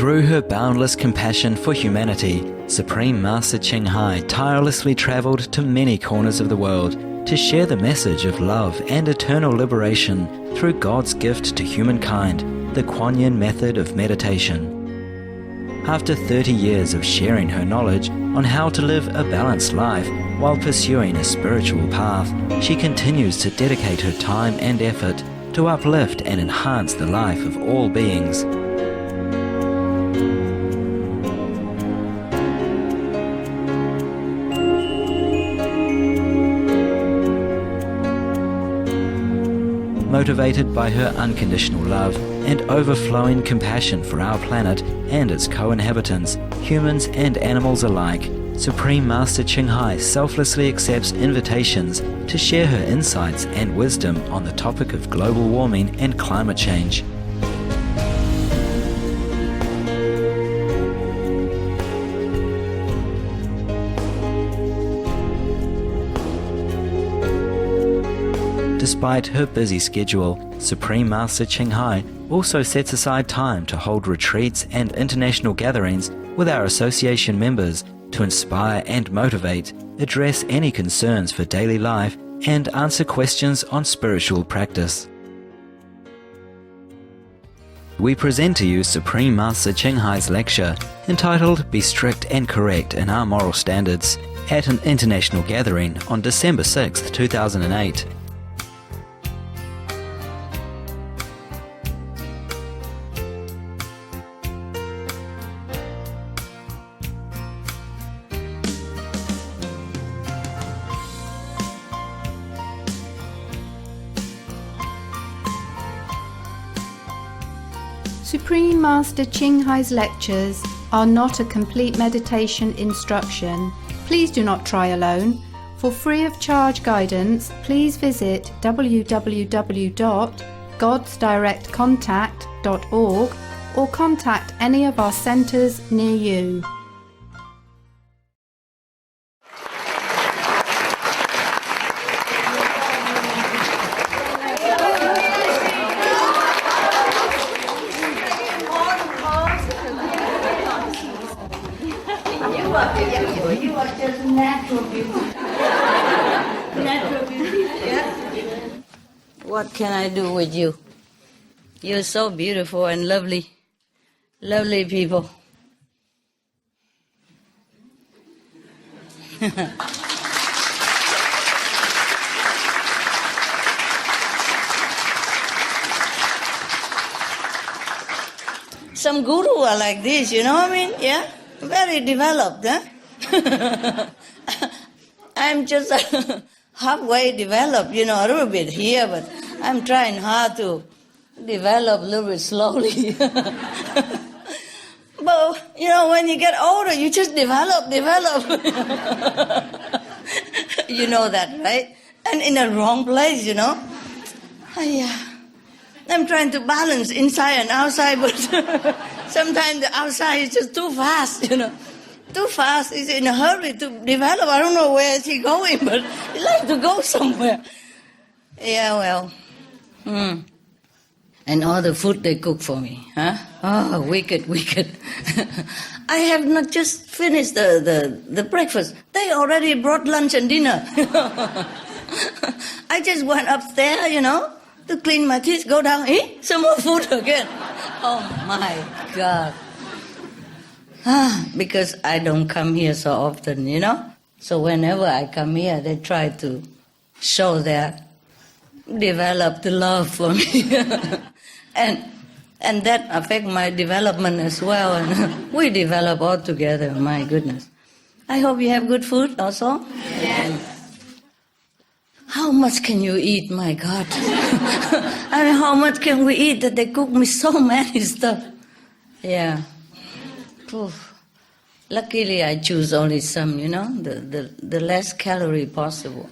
Through her boundless compassion for humanity, Supreme Master Ching Hai tirelessly travelled to many corners of the world to share the message of love and eternal liberation through God's gift to humankind, the Kuan Yin method of meditation. After 30 years of sharing her knowledge on how to live a balanced life while pursuing a spiritual path, she continues to dedicate her time and effort to uplift and enhance the life of all beings. Motivated by her unconditional love and overflowing compassion for our planet and its co-inhabitants, humans and animals alike, Supreme Master Ching Hai selflessly accepts invitations to share her insights and wisdom on the topic of global warming and climate change. Despite her busy schedule, Supreme Master Ching Hai also sets aside time to hold retreats and international gatherings with our association members to inspire and motivate, address any concerns for daily life, and answer questions on spiritual practice. We present to you Supreme Master Ching Hai's lecture entitled Be Strict and Correct in Our Moral Standards at an international gathering on December 6, 2008. Supreme Master Ching Hai's lectures are not a complete meditation instruction. Please do not try alone. For free of charge guidance, please visit www.godsdirectcontact.org or contact any of our centres near you. You are just natural beauty. Natural beauty, yeah? What can I do with you? You're so beautiful and lovely. Lovely people. Some guru are like this, you know what I mean? Yeah? Very developed, huh? I'm just halfway developed, you know, a little bit here, but I'm trying hard to develop a little bit slowly. But, you know, when you get older, you just develop. You know that, right? And in the wrong place, you know. I'm trying to balance inside and outside, but sometimes the outside is just too fast, you know. Too fast. He's in a hurry to develop. I don't know where is he going, but he likes to go somewhere. Yeah, well. And all the food they cook for me, huh? Oh, wicked. I have not just finished the breakfast. They already brought lunch and dinner. I just went upstairs, you know, to clean my teeth, go down, some more food again. Oh, my God. Because I don't come here so often, you know. So whenever I come here, they try to show their developed love for me. and that affects my development as well. And we develop all together, my goodness. I hope you have good food also. Yes. How much can you eat, my God? I mean, how much can we eat that they cook me so many stuff? Yeah. Oof. Luckily, I choose only some, you know, the less calorie possible.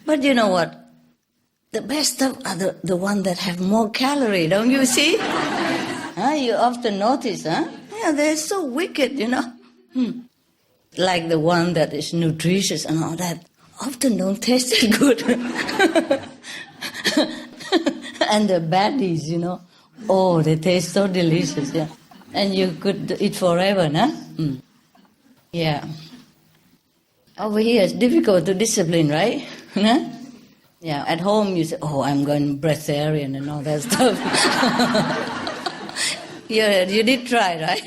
But you know what? The best stuff are the ones that have more calorie, don't you see? You often notice, huh? Yeah, they're so wicked, you know. Like the one that is nutritious and all that often don't taste that good. And the baddies, you know, oh, they taste so delicious, yeah. And you could eat forever, no? Mm. Yeah. Over here it's difficult to discipline, right? Huh? Yeah, at home you say, oh, I'm going breatharian and all that stuff. You did try, right?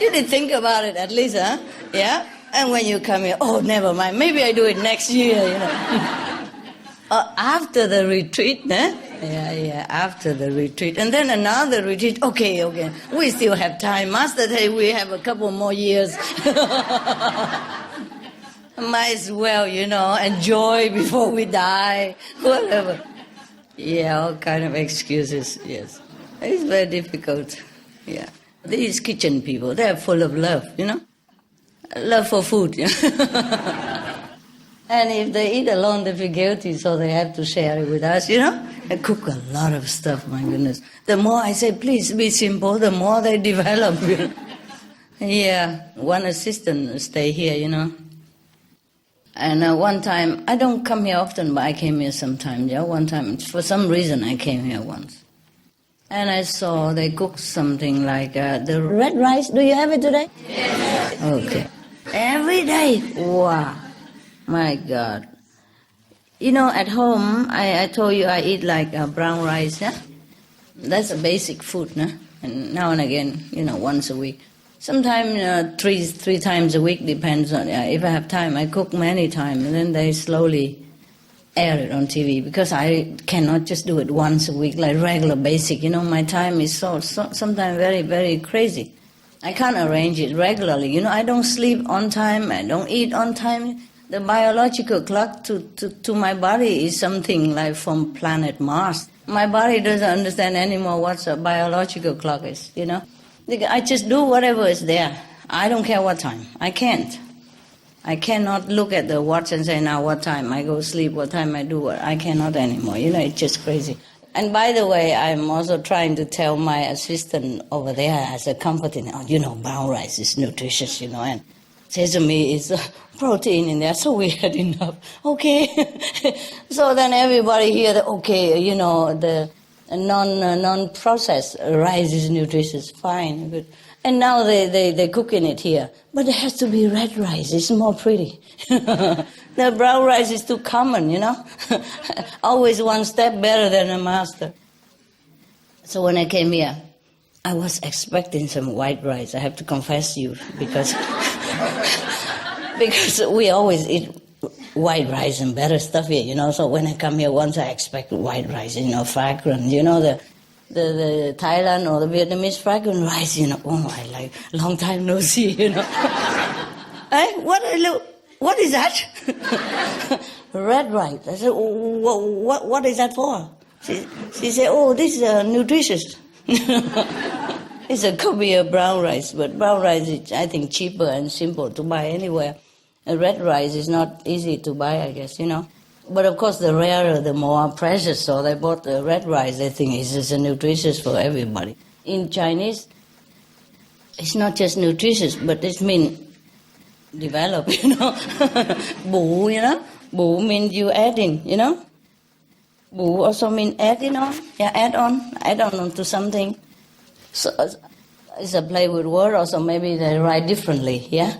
You did think about it at least, huh? Yeah? And when you come here, oh, never mind, maybe I do it next year, you know. After the retreat, huh? Yeah, after the retreat. And then another retreat, okay, we still have time. Master said we have a couple more years. Might as well, you know, enjoy before we die, whatever. Yeah, all kind of excuses, yes. It's very difficult, yeah. These kitchen people, they're full of love, you know. Love for food, yeah. And if they eat alone, they feel guilty, so they have to share it with us, you know. I cook a lot of stuff, my goodness. The more I say, please be simple, the more they develop, you know. Yeah, one assistant stay here, you know. And one time, I don't come here often, but I came here sometimes, yeah. One time, for some reason, I came here once. And I saw they cooked something like the red rice. Do you have it today? Yes. Okay. Every day. Wow. My God. You know, at home, I told you I eat like brown rice, yeah? That's a basic food, no? And now and again, you know, once a week. Sometimes three times a week, depends on, if I have time, I cook many times, and then they slowly air it on TV, because I cannot just do it once a week, like regular basic, you know, my time is so sometimes very, very crazy. I can't arrange it regularly, you know, I don't sleep on time, I don't eat on time. The biological clock to my body is something like from planet Mars. My body doesn't understand anymore what a biological clock is, you know. I just do whatever is there. I don't care what time. I can't. I cannot look at the watch and say, now what time I go sleep, what time I do what. I cannot anymore. You know, it's just crazy. And by the way, I'm also trying to tell my assistant over there as a comforting, oh, you know, brown rice is nutritious, you know, and sesame is protein in there, so we had enough. Okay. So then everybody here, okay, you know, the non-processed rice is nutritious, fine, good. And now they're cooking it here. But it has to be red rice, it's more pretty. The brown rice is too common, you know. Always one step better than a master. So when I came here, I was expecting some white rice, I have to confess to you, because we always eat white rice and better stuff here, you know. So when I come here once, I expect white rice, you know, fragrant, you know, the Thailand or the Vietnamese fragrant rice, you know. Oh, I like, long time no see, you know. What is that? Red rice. I said, what is that for? She said, oh, this is nutritious. It's a copy of brown rice, but brown rice is, I think, cheaper and simple to buy anywhere. Red rice is not easy to buy, I guess, you know. But of course, the rarer, the more precious. So they bought the red rice. They think it's nutritious for everybody. In Chinese, it's not just nutritious, but it means develop, you know. Bù, you know. Bù means you add in, you know. Bù also means add, you know. Yeah, add on to something. So it's a play with word. Also, maybe they write differently, yeah.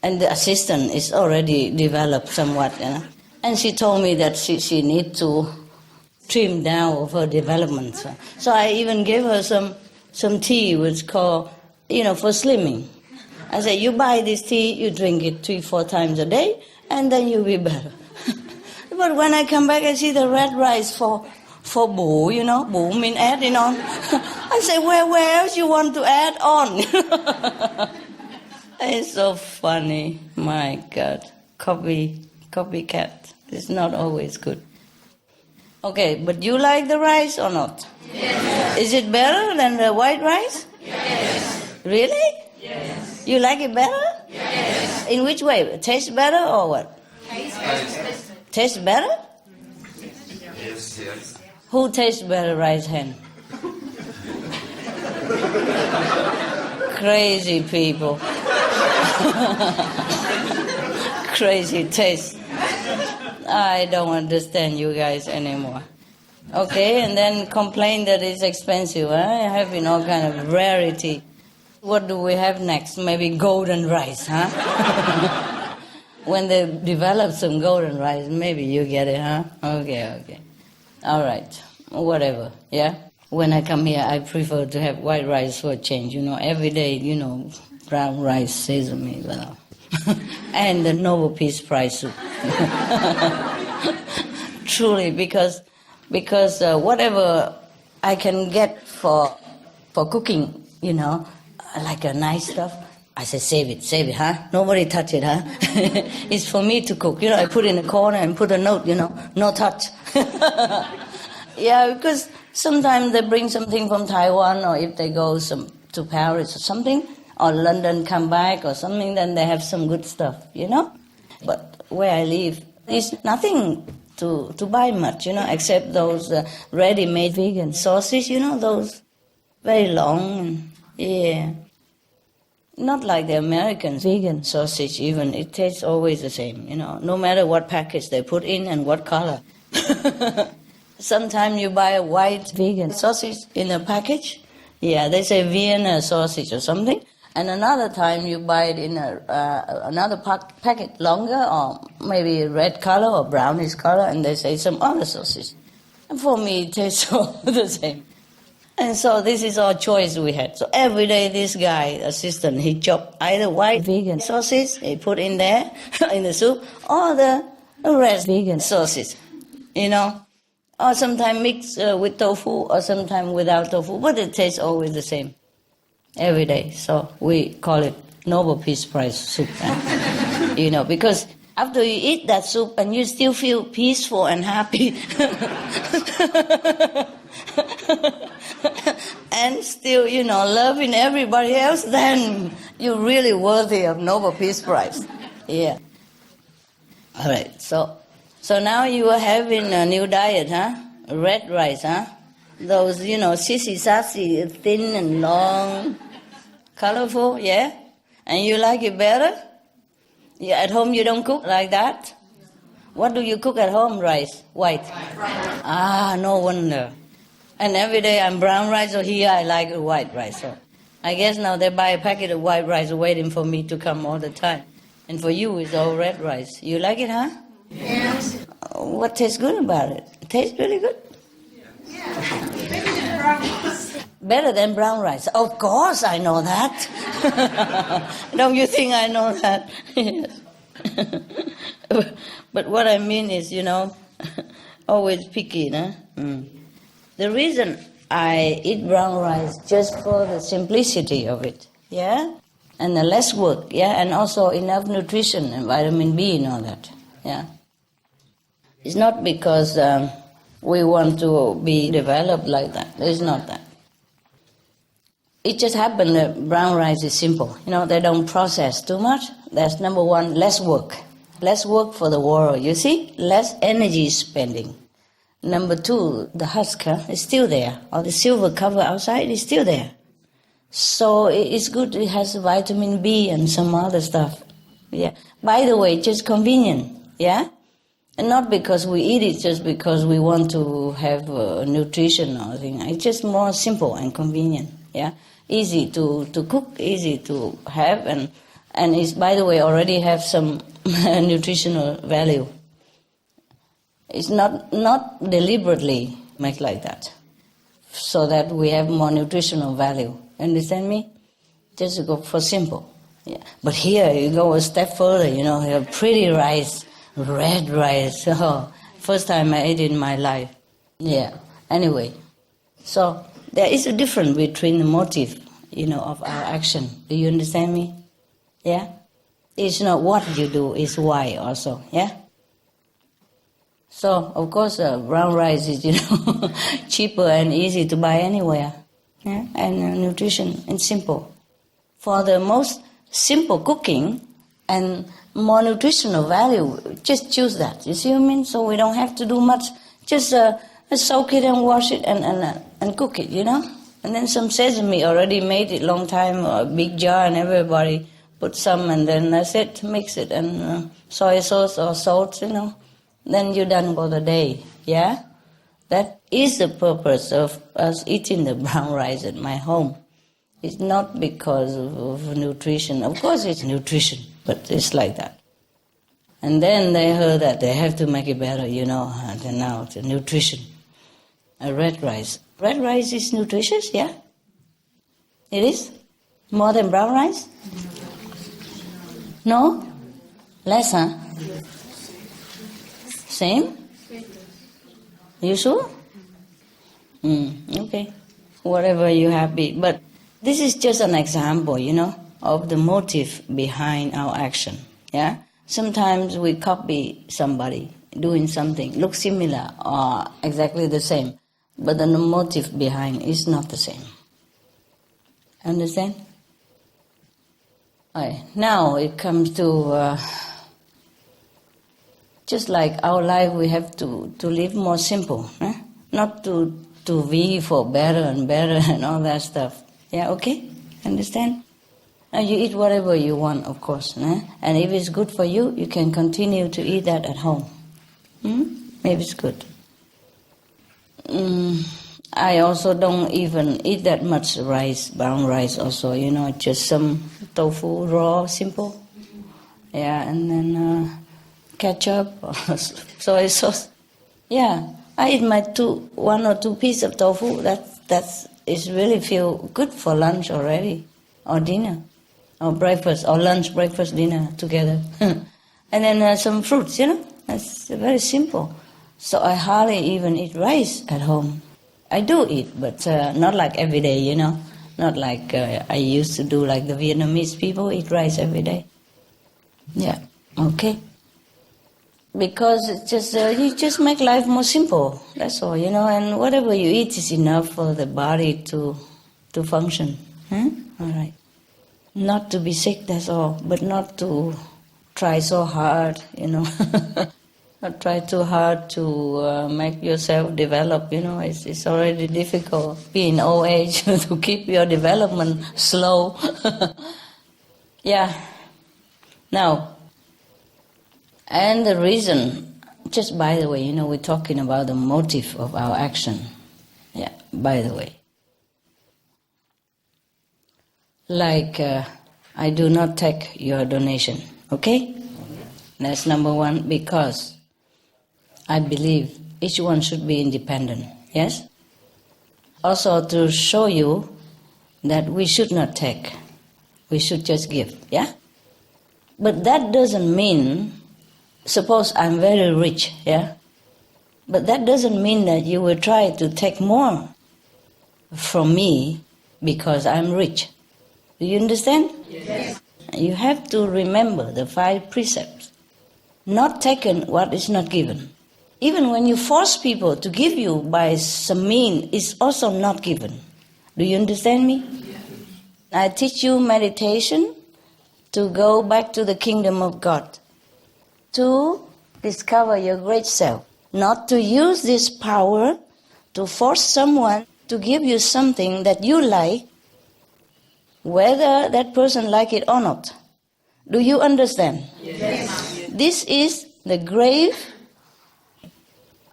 And the assistant is already developed somewhat, you know. And she told me that she needs to trim down of her development. So I even gave her some tea, which is called, you know, for slimming. I said, you buy this tea, you drink it 3-4 times a day, and then you'll be better. But when I come back, I see the red rice for bù, you know, bù means adding on. I say, where else you want to add on? It's so funny, my God. Copycat. It's not always good. Okay, but you like the rice or not? Yes. Is it better than the white rice? Yes. Really? Yes. You like it better? Yes. In which way? It tastes better or what? Tastes better? Yes. Who tastes better, rice hand? Crazy people. Crazy taste. I don't understand you guys anymore. Okay, and then complain that it's expensive. Having all kind of rarity. What do we have next? Maybe golden rice, huh? When they develop some golden rice, maybe you get it, huh? Okay. All right, whatever, yeah? When I come here, I prefer to have white rice for a change, every day, brown rice, sesame, and the Nobel Peace Prize soup. Truly, because whatever I can get for cooking, like a nice stuff, I say save it, huh? Nobody touch it, huh? It's for me to cook. I put in a corner and put a note, no touch. Yeah, because sometimes they bring something from Taiwan, or if they go to Paris or something, or London come back or something, then they have some good stuff, But where I live, there's nothing to buy much, except those ready-made vegan sausages, those very long, yeah. Not like the American vegan sausage even. It tastes always the same, no matter what package they put in and what color. Sometimes you buy a white vegan sausage in a package. Yeah, they say Vienna sausage or something. And another time you buy it in another packet longer, or maybe red color or brownish color, and they say some other sausage. And for me, it tastes all the same. And so this is our choice we had. So every day this guy, assistant, he chopped either white vegan sausage, he put in there, in the soup, or the red vegan sausage, Or sometimes mixed with tofu, or sometimes without tofu, but it tastes always the same. Every day. So we call it Nobel Peace Prize soup. Because after you eat that soup and you still feel peaceful and happy, and still, loving everybody else, then you're really worthy of Nobel Peace Prize. Yeah. All right. So now you are having a new diet, huh? Red rice, huh? Those, sissy-sassy, thin and long, colorful, yeah? And you like it better? Yeah, at home you don't cook like that? What do you cook at home, rice? White? Ah, no wonder. And every day I'm brown rice, so here I like white rice. So I guess now they buy a packet of white rice waiting for me to come all the time. And for you, it's all red rice. You like it, huh? Yes. What tastes good about it? It tastes really good? Better than brown rice. Of course I know that. Don't you think I know that? Yes. But what I mean is, always picky, huh? The reason I eat brown rice just for the simplicity of it, yeah? And the less work, yeah? And also enough nutrition and vitamin B and all that, yeah? It's not because we want to be developed like that. It's not that. It just happened that brown rice is simple. They don't process too much. That's number one, less work. Less work for the world, you see? Less energy spending. Number two, the husk is still there. Or the silver cover outside is still there. So it's good. It has vitamin B and some other stuff. Yeah. By the way, just convenient, yeah? And not because we eat it, just because we want to have nutrition or anything. It's just more simple and convenient, yeah? Easy to cook, easy to have, and it's, by the way, already have some nutritional value. It's not deliberately made like that, so that we have more nutritional value. Understand me? Just go for simple. Yeah. But here you go a step further, you have pretty rice, red rice. Oh, first time I ate it in my life. Yeah. Anyway, so there is a difference between the motive, of our action. Do you understand me? Yeah? It's not what you do, it's why also. Yeah? So, of course, brown rice is, cheaper and easy to buy anywhere. Yeah? And nutrition is simple. For the most simple cooking and more nutritional value, just choose that. You see what I mean? So we don't have to do much. Just soak it and wash it and cook it, And then some sesame already made it long time, a big jar, and everybody put some, and then that's it, mix it, and soy sauce or salt, Then you're done for the day, yeah? That is the purpose of us eating the brown rice at my home. It's not because of nutrition. Of course it's nutrition, but it's like that. And then they heard that they have to make it better, and then now it's nutrition. Red rice. Red rice is nutritious, yeah? It is? More than brown rice? No? Less, huh? Same? You sure? Okay. Whatever you're happy. But this is just an example, of the motive behind our action. Yeah? Sometimes we copy somebody doing something, looks similar or exactly the same, but the motive behind is not the same. Understand? Right. Now it comes to just like our life, we have to live more simple, not to be for better and all that stuff. Yeah, okay? Understand? Now you eat whatever you want, of course, and if it's good for you, you can continue to eat that at home. Maybe it's good. I also don't even eat that much rice, brown rice also, just some tofu, raw, simple. Yeah, and then ketchup or soy sauce. Yeah, I eat my 1 or 2 pieces of tofu. That's really feel good for lunch already, or dinner, or breakfast, or lunch, breakfast, dinner together. And then some fruits, That's very simple. So I hardly even eat rice at home. I do eat, but not like every day, Not like I used to do, like the Vietnamese people eat rice every day. Yeah, okay. Because it's just you just make life more simple. That's all, And whatever you eat is enough for the body to function. All right. Not to be sick, that's all. But not to try so hard, Not try too hard to make yourself develop, It's already difficult, being old age, to keep your development slow. Yeah. Now, and the reason, just by the way, we're talking about the motive of our action. Yeah, by the way. Like, I do not take your donation, okay? That's number one, because I believe each one should be independent, yes? Also to show you that we should not take, we should just give, yeah? But that doesn't mean, suppose I'm very rich, yeah? But that doesn't mean that you will try to take more from me because I'm rich. Do you understand? Yes. You have to remember the 5 precepts. Not taken what is not given. Even when you force people to give you by some means, it's also not given. Do you understand me? Yes. I teach you meditation to go back to the kingdom of God, to discover your great self, not to use this power to force someone to give you something that you like, whether that person like it or not. Do you understand? Yes. This is the grave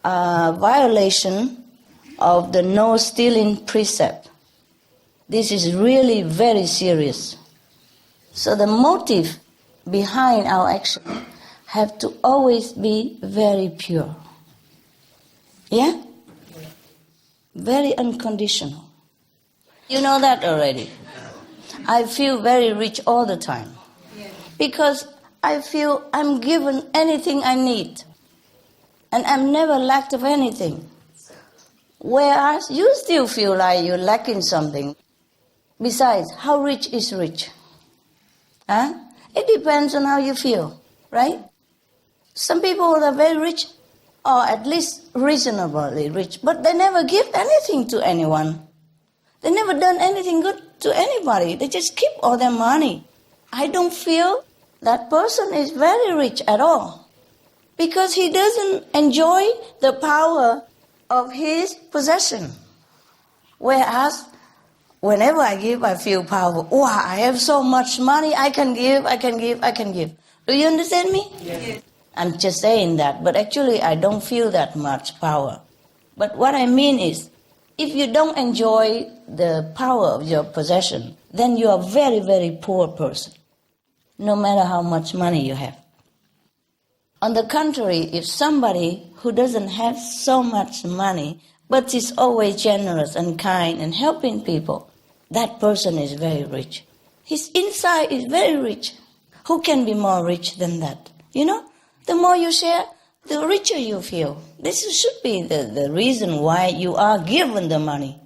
violation of the no stealing precept. This is really very serious. So the motive behind our action have to always be very pure. Yeah? Very unconditional. You know that already. I feel very rich all the time. Because I feel I'm given anything I need. And I'm never lacked of anything. Whereas you still feel like you're lacking something. Besides, how rich is rich? Huh? It depends on how you feel, right? Some people are very rich, or at least reasonably rich, but they never give anything to anyone. They never done anything good to anybody. They just keep all their money. I don't feel that person is very rich at all, because he doesn't enjoy the power of his possession. Whereas, whenever I give, I feel powerful. Wow, I have so much money, I can give. Do you understand me? Yes. I'm just saying that, but actually I don't feel that much power. But what I mean is, If you don't enjoy the power of your possession, then you are a very, very poor person, no matter how much money you have. On the contrary, if somebody who doesn't have so much money, but is always generous and kind and helping people, that person is very rich. His inside is very rich. Who can be more rich than that? You know, the more you share, the richer you feel. This should be the reason why you are given the money.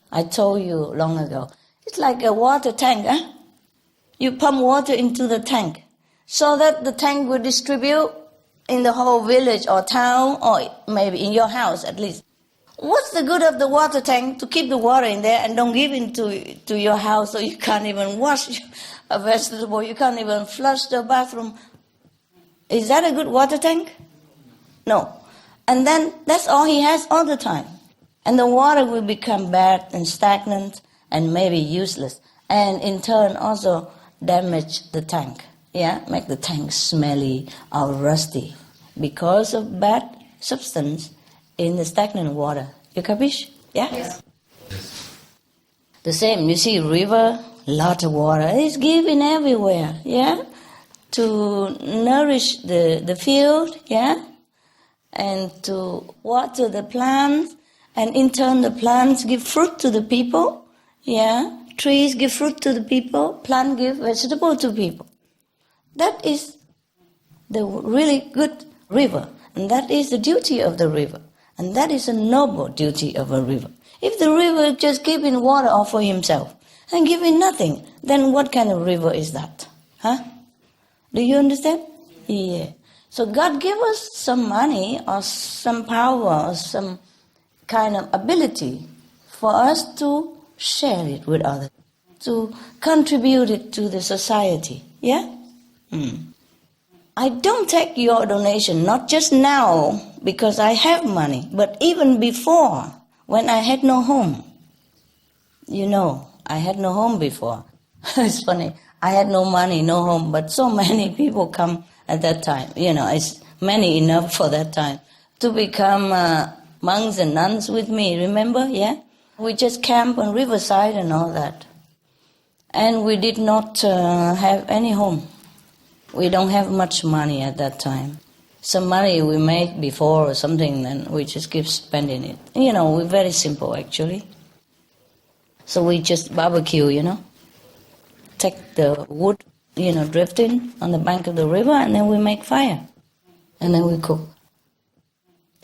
I told you long ago, it's like a water tank. Huh? You pump water into the tank so that the tank will distribute in the whole village or town or maybe in your house at least. What's the good of the water tank to keep the water in there and don't give it to your house so you can't even wash a vegetable, you can't even flush the bathroom? Is that a good water tank? No. And then that's all he has all the time. And the water will become bad and stagnant and maybe useless. And in turn also damage the tank. Yeah, make the tank smelly or rusty because of bad substance in the stagnant water. You capish? Yeah? Yes. The same, you see river, lot of water. It's given everywhere, yeah? To nourish the field, yeah? And to water the plants. And in turn the plants give fruit to the people, yeah? Trees give fruit to the people, plants give vegetable to people. That is the really good river. And that is the duty of the river. And that is a noble duty of a river. If the river just giving water all for himself and giving nothing, then what kind of river is that? Huh? Do you understand? Yeah. So God give us some money or some power or some kind of ability for us to share it with others, to contribute it to the society. Yeah? I don't take your donation, not just now because I have money, but even before, when I had no home. You know, I had no home before. It's funny. I had no money, no home, but so many people come at that time. You know, it's many enough for that time to become monks and nuns with me, remember? Yeah? We just camp on riverside and all that. And we did not have any home. We don't have much money at that time. Some money we make before or something, then we just keep spending it. You know, we're very simple actually. So we just barbecue, you know. Take the wood, you know, drifting on the bank of the river, and then we make fire. And then we cook.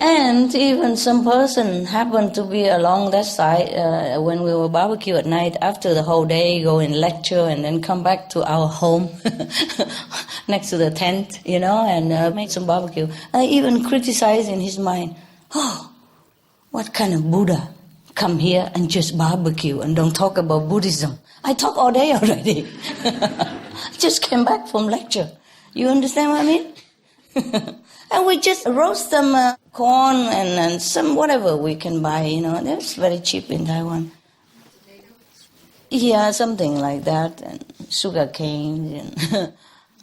And even some person happened to be along that side when we were barbecue at night after the whole day, go and lecture and then come back to our home next to the tent, you know, and make some barbecue. I even criticized in his mind, oh, what kind of Buddha come here and just barbecue and don't talk about Buddhism? I talk all day already. Just came back from lecture. You understand what I mean? And we just roast some corn and some whatever we can buy, you know. That's very cheap in Taiwan. Yeah, something like that. And sugar cane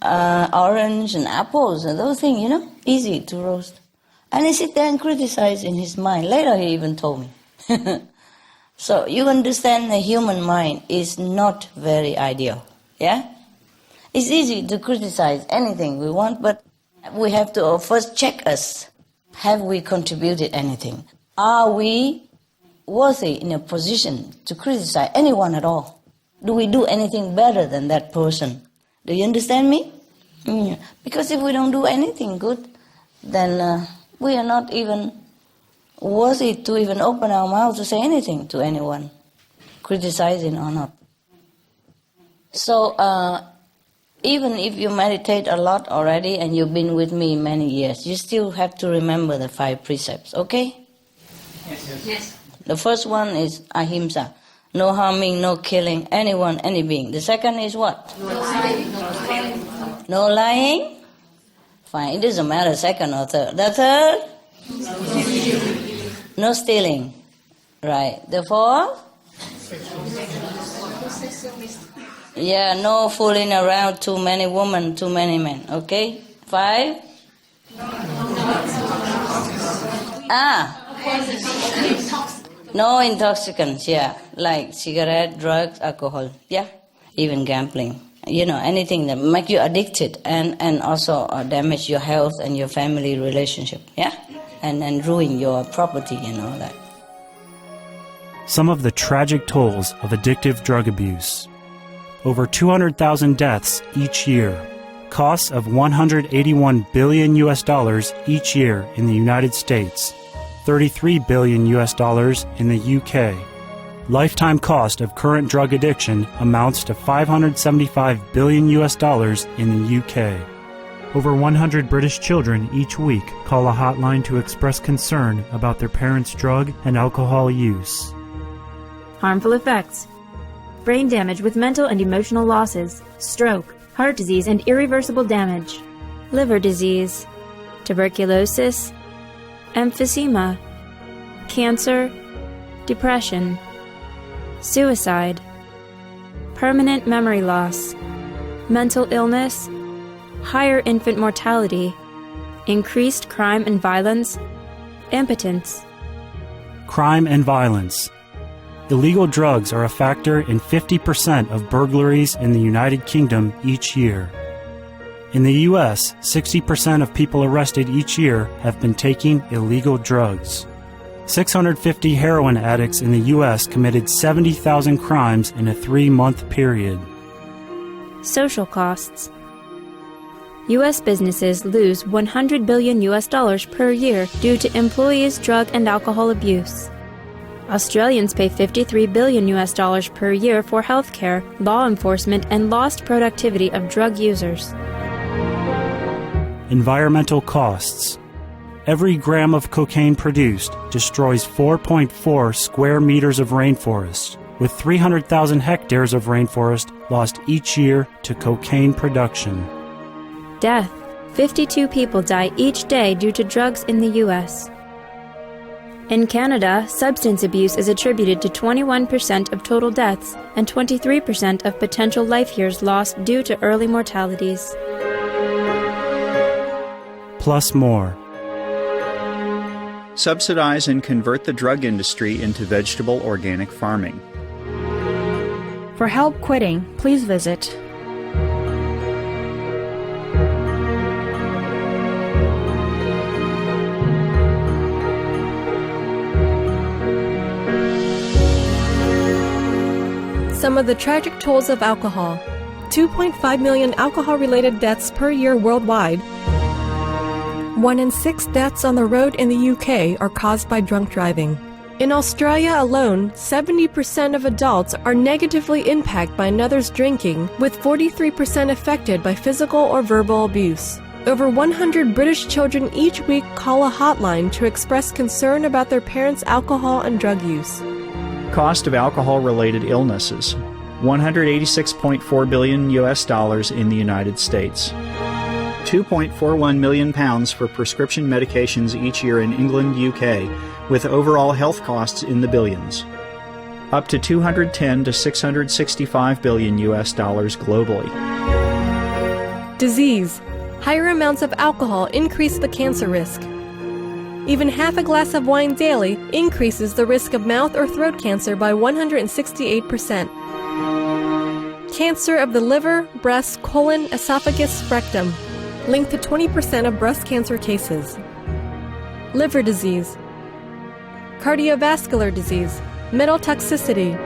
and orange and apples and those things, you know. Easy to roast. And he sit there and criticize in his mind. Later he even told me. So you understand the human mind is not very ideal. Yeah? It's easy to criticize anything we want, but we have to first check us. Have we contributed anything? Are we worthy in a position to criticize anyone at all? Do we do anything better than that person? Do you understand me? Yeah. Because if we don't do anything good, then we are not even worthy to even open our mouth to say anything to anyone, criticizing or not. So, even if you meditate a lot already and you've been with me many years, you still have to remember the 5 precepts, okay? Yes. The first one is ahimsa, no harming, no killing anyone, any being. The second is what? No lying. No lying? Fine, it doesn't matter second or third. The third? No stealing. Right. The fourth? Yeah, no fooling around too many women, too many men. Okay? 5? No intoxicants, yeah, like cigarette, drugs, alcohol, yeah, even gambling. Anything that make you addicted and also damage your health and your family relationship, yeah, and ruin your property and all that. Some of the tragic tolls of addictive drug abuse. Over 200,000 deaths each year. Costs of $181 billion each year in the United States. $33 billion in the UK. Lifetime cost of current drug addiction amounts to $575 billion in the UK. Over 100 British children each week call a hotline to express concern about their parents' drug and alcohol use. Harmful effects. Brain damage with mental and emotional losses, stroke, heart disease and irreversible damage, liver disease, tuberculosis, emphysema, cancer, depression, suicide, permanent memory loss, mental illness, higher infant mortality, increased crime and violence, impotence. Crime and violence. Illegal drugs are a factor in 50% of burglaries in the United Kingdom each year. In the U.S., 60% of people arrested each year have been taking illegal drugs. 650 heroin addicts in the U.S. committed 70,000 crimes in a 3-month period. Social costs. U.S. businesses lose $100 billion per year due to employees' drug and alcohol abuse. Australians pay $53 billion per year for healthcare, law enforcement, and lost productivity of drug users. Environmental costs. Every gram of cocaine produced destroys 4.4 square meters of rainforest, with 300,000 hectares of rainforest lost each year to cocaine production. Death. 52 people die each day due to drugs in the U.S. In Canada, substance abuse is attributed to 21% of total deaths and 23% of potential life years lost due to early mortalities. Plus more. Subsidize and convert the drug industry into vegetable organic farming. For help quitting, please visit Some of the tragic tolls of alcohol. 2.5 million alcohol-related deaths per year worldwide. 1 in 6 deaths on the road in the UK are caused by drunk driving. In Australia alone, 70% of adults are negatively impacted by another's drinking, with 43% affected by physical or verbal abuse. Over 100 British children each week call a hotline to express concern about their parents' alcohol and drug use. Cost of alcohol-related illnesses. $186.4 billion in the United States. £2.41 million for prescription medications each year in England, UK, with overall health costs in the billions. Up to $210 to $665 billion globally. Disease. Higher amounts of alcohol increase the cancer risk. Even half a glass of wine daily increases the risk of mouth or throat cancer by 168%. Cancer of the liver, breast, colon, esophagus, rectum, linked to 20% of breast cancer cases. Liver disease. Cardiovascular disease, metal toxicity.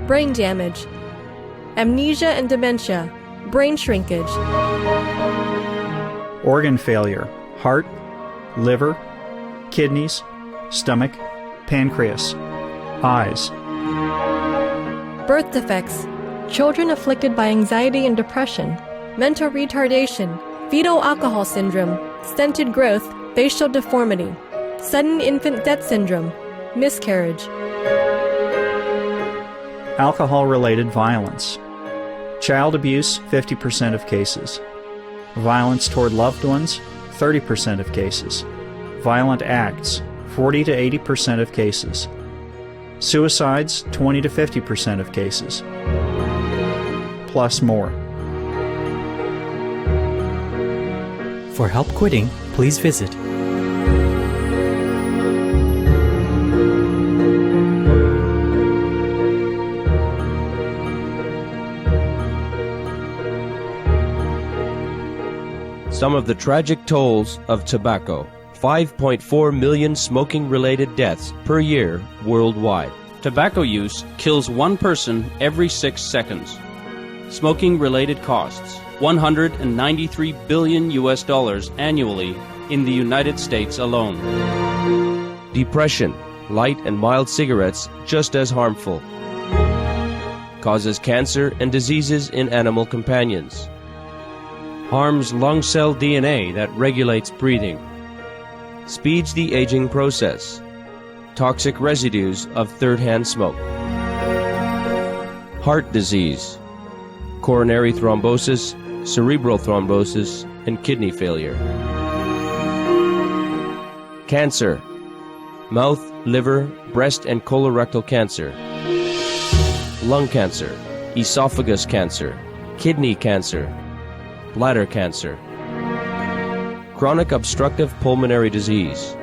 Brain damage. Amnesia and dementia, brain shrinkage. Organ failure. Heart, liver, kidneys, stomach, pancreas, eyes. Birth defects. Children afflicted by anxiety and depression. Mental retardation. Fetal alcohol syndrome. Stunted growth. Facial deformity. Sudden infant death syndrome. Miscarriage. Alcohol-related violence. Child abuse, 50% of cases. Violence toward loved ones, 30% of cases. Violent acts, 40 to 80% of cases. Suicides, 20 to 50% of cases. Plus more. For help quitting, please visit Some of the tragic tolls of tobacco. 5.4 million smoking-related deaths per year worldwide. Tobacco use kills one person every 6 seconds. Smoking-related costs. $193 billion annually in the United States alone. Depression. Light and mild cigarettes just as harmful. Causes cancer and diseases in animal companions. Harms lung cell DNA that regulates breathing. Speeds the aging process. Toxic residues of third-hand smoke. Heart disease. Coronary thrombosis, cerebral thrombosis, and kidney failure. Cancer. Mouth, liver, breast, and colorectal cancer. Lung cancer, esophagus cancer, kidney cancer, bladder cancer. Chronic obstructive pulmonary disease.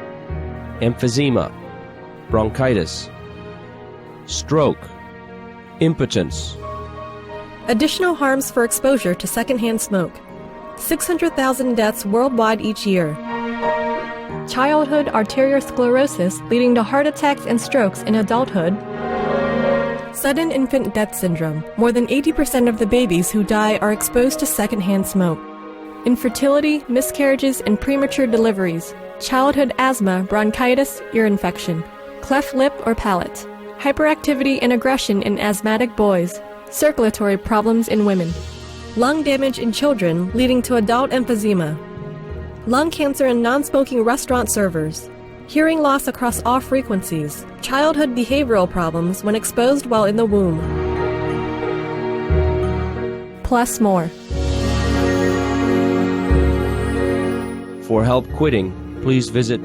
Emphysema, bronchitis, stroke, impotence. Additional harms for exposure to secondhand smoke. 600,000 deaths worldwide each year. Childhood arteriosclerosis leading to heart attacks and strokes in adulthood. Sudden infant death syndrome. More than 80% of the babies who die are exposed to secondhand smoke. Infertility, miscarriages, and premature deliveries. Childhood asthma, bronchitis, ear infection. Cleft lip or palate. Hyperactivity and aggression in asthmatic boys. Circulatory problems in women. Lung damage in children leading to adult emphysema. Lung cancer in non-smoking restaurant servers. Hearing loss across all frequencies. Childhood behavioral problems when exposed while in the womb. Plus more. For help quitting, please visit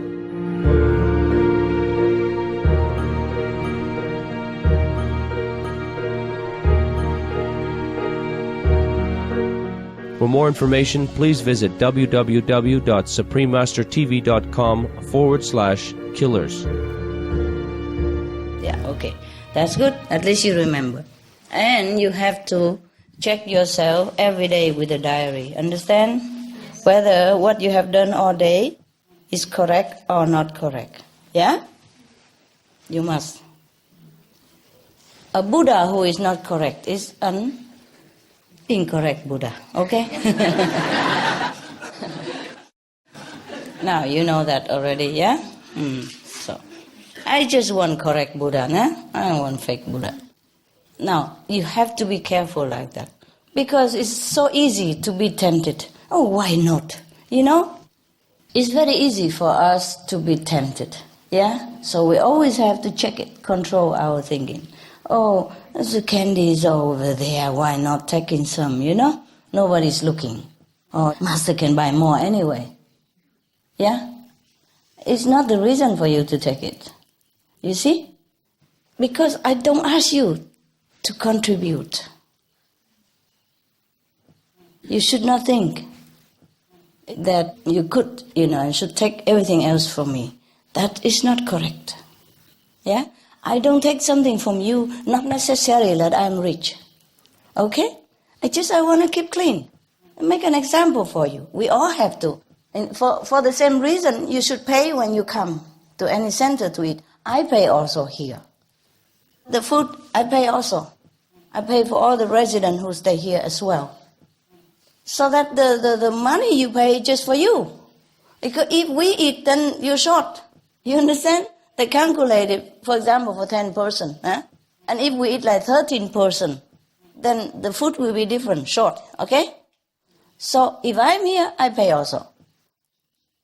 For more information, please visit www.suprememastertv.com/killers. Yeah, okay. That's good. At least you remember. And you have to check yourself every day with a diary. Understand? Whether what you have done all day is correct or not correct. Yeah? You must. A Buddha who is not correct is an incorrect Buddha. Okay? Now, you know that already, yeah? So, I just want correct Buddha, nah? I don't want fake Buddha. Now, you have to be careful like that. Because it's so easy to be tempted. Oh, why not? You know? It's very easy for us to be tempted, yeah? So we always have to check it, control our thinking. Oh, the candy is over there, why not taking some, you know? Nobody's looking. Or master can buy more anyway. Yeah? It's not the reason for you to take it. You see? Because I don't ask you to contribute. You should not think that you could, you should take everything else from me. That is not correct. Yeah? I don't take something from you, not necessarily that I'm rich. Okay? I want to keep clean. Make an example for you. We all have to. And for the same reason, you should pay when you come to any center to eat. I pay also here. The food, I pay also. I pay for all the residents who stay here as well. So that the money you pay is just for you. Because if we eat, then you're short. You understand? They calculate it, for example, for 10 person. And if we eat like 13 person, then the food will be different, short. Okay? So if I'm here, I pay also.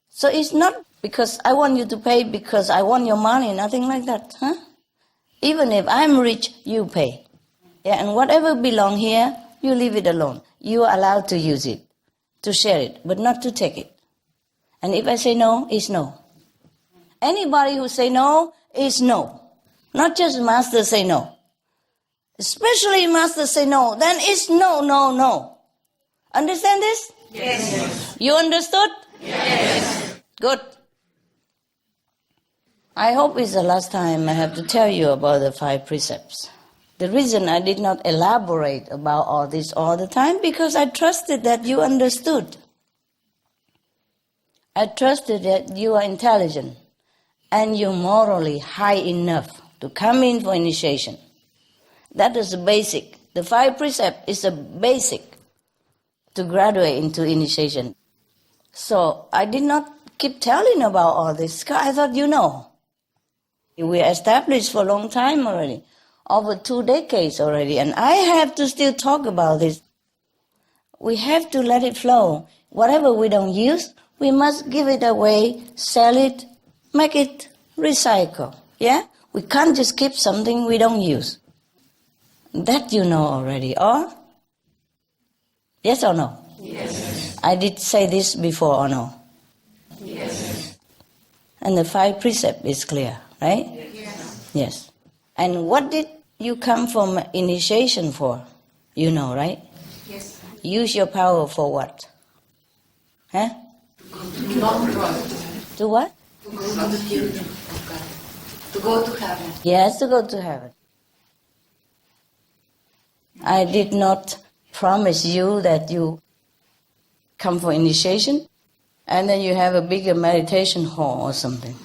So it's not because I want you to pay because I want your money, nothing like that. Even if I'm rich, you pay. Yeah, and whatever belong here, you leave it alone. You are allowed to use it, to share it, but not to take it. And if I say no, it's no. Anybody who say no is no. Not just master say no. Especially master say no, then it's no, no, no. Understand this? Yes. You understood? Yes. Good. I hope it's the last time I have to tell you about the 5 precepts. The reason I did not elaborate about all this all the time, because I trusted that you understood. I trusted that you are intelligent and you're morally high enough to come in for initiation. That is the basic. The 5 precepts is the basic to graduate into initiation. So I did not keep telling about all this. I thought you know. We are established for a long time already, over 2 decades already, and I have to still talk about this. We have to let it flow. Whatever we don't use, we must give it away, sell it, make it recycle. Yeah? We can't just keep something we don't use. That you know already, or? Yes or no? Yes. I did say this before or no? Yes. And the 5 precepts is clear, right? Yes. Yes. And what did you come from initiation for? You know, right? Yes. Use your power for what? Huh? To what? To go to the kingdom of God. To go to heaven. Yes, to go to heaven. I did not promise you that you come for initiation and then you have a bigger meditation hall or something.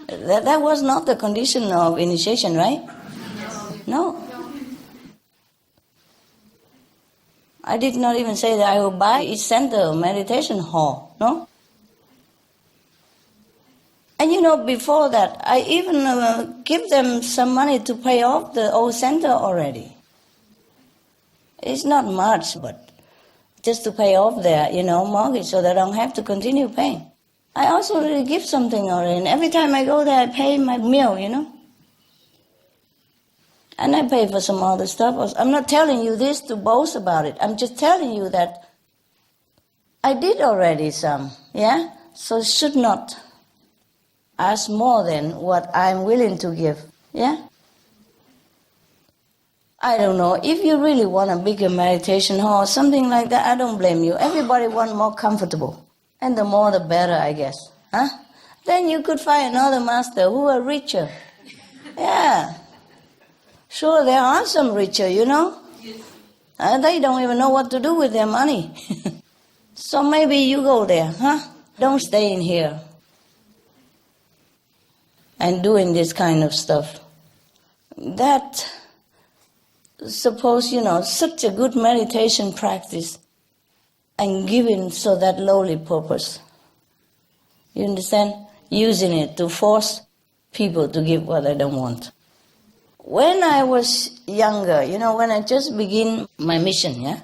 That was not the condition of initiation, right? No. I did not even say that I will buy each center a meditation hall, no? And you know, before that, I even give them some money to pay off the old center already. It's not much, but just to pay off their, mortgage so they don't have to continue paying. I also really give something already, and every time I go there, I pay my meal, And I pay for some other stuff. I'm not telling you this to boast about it. I'm just telling you that I did already some, yeah? So should not ask more than what I'm willing to give, yeah? I don't know. If you really want a bigger meditation hall or something like that, I don't blame you. Everybody wants more comfortable. And the more the better, I guess. Huh? Then you could find another master who are richer. Yeah. Sure, there are some richer, They don't even know what to do with their money. So maybe you go there, huh? Don't stay in here and doing this kind of stuff. That, suppose, such a good meditation practice and given so that lowly purpose. You understand? Using it to force people to give what they don't want. When I was younger, when I just began my mission, yeah,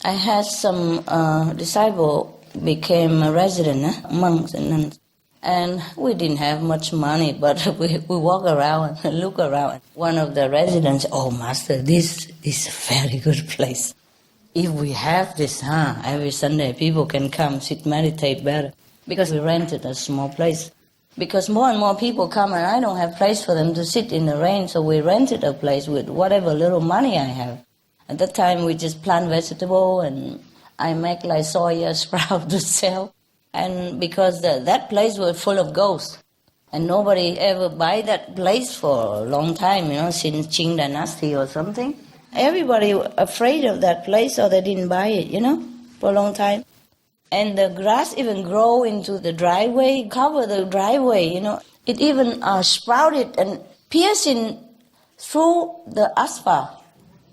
I had some disciple became a resident, monks and nuns. And we didn't have much money, but we walk around and look around. One of the residents, oh, Master, this is a very good place. If we have this, every Sunday people can come, sit, meditate better. Because we rented a small place. Because more and more people come and I don't have place for them to sit in the rain, so we rented a place with whatever little money I have. At that time we just plant vegetable and I make like soya sprout to sell. And because that place was full of ghosts. And nobody ever buy that place for a long time, since Qing dynasty or something. Everybody afraid of that place or they didn't buy it, for a long time. And the grass even grow into the driveway, cover the driveway, It even sprouted and piercing through the asphalt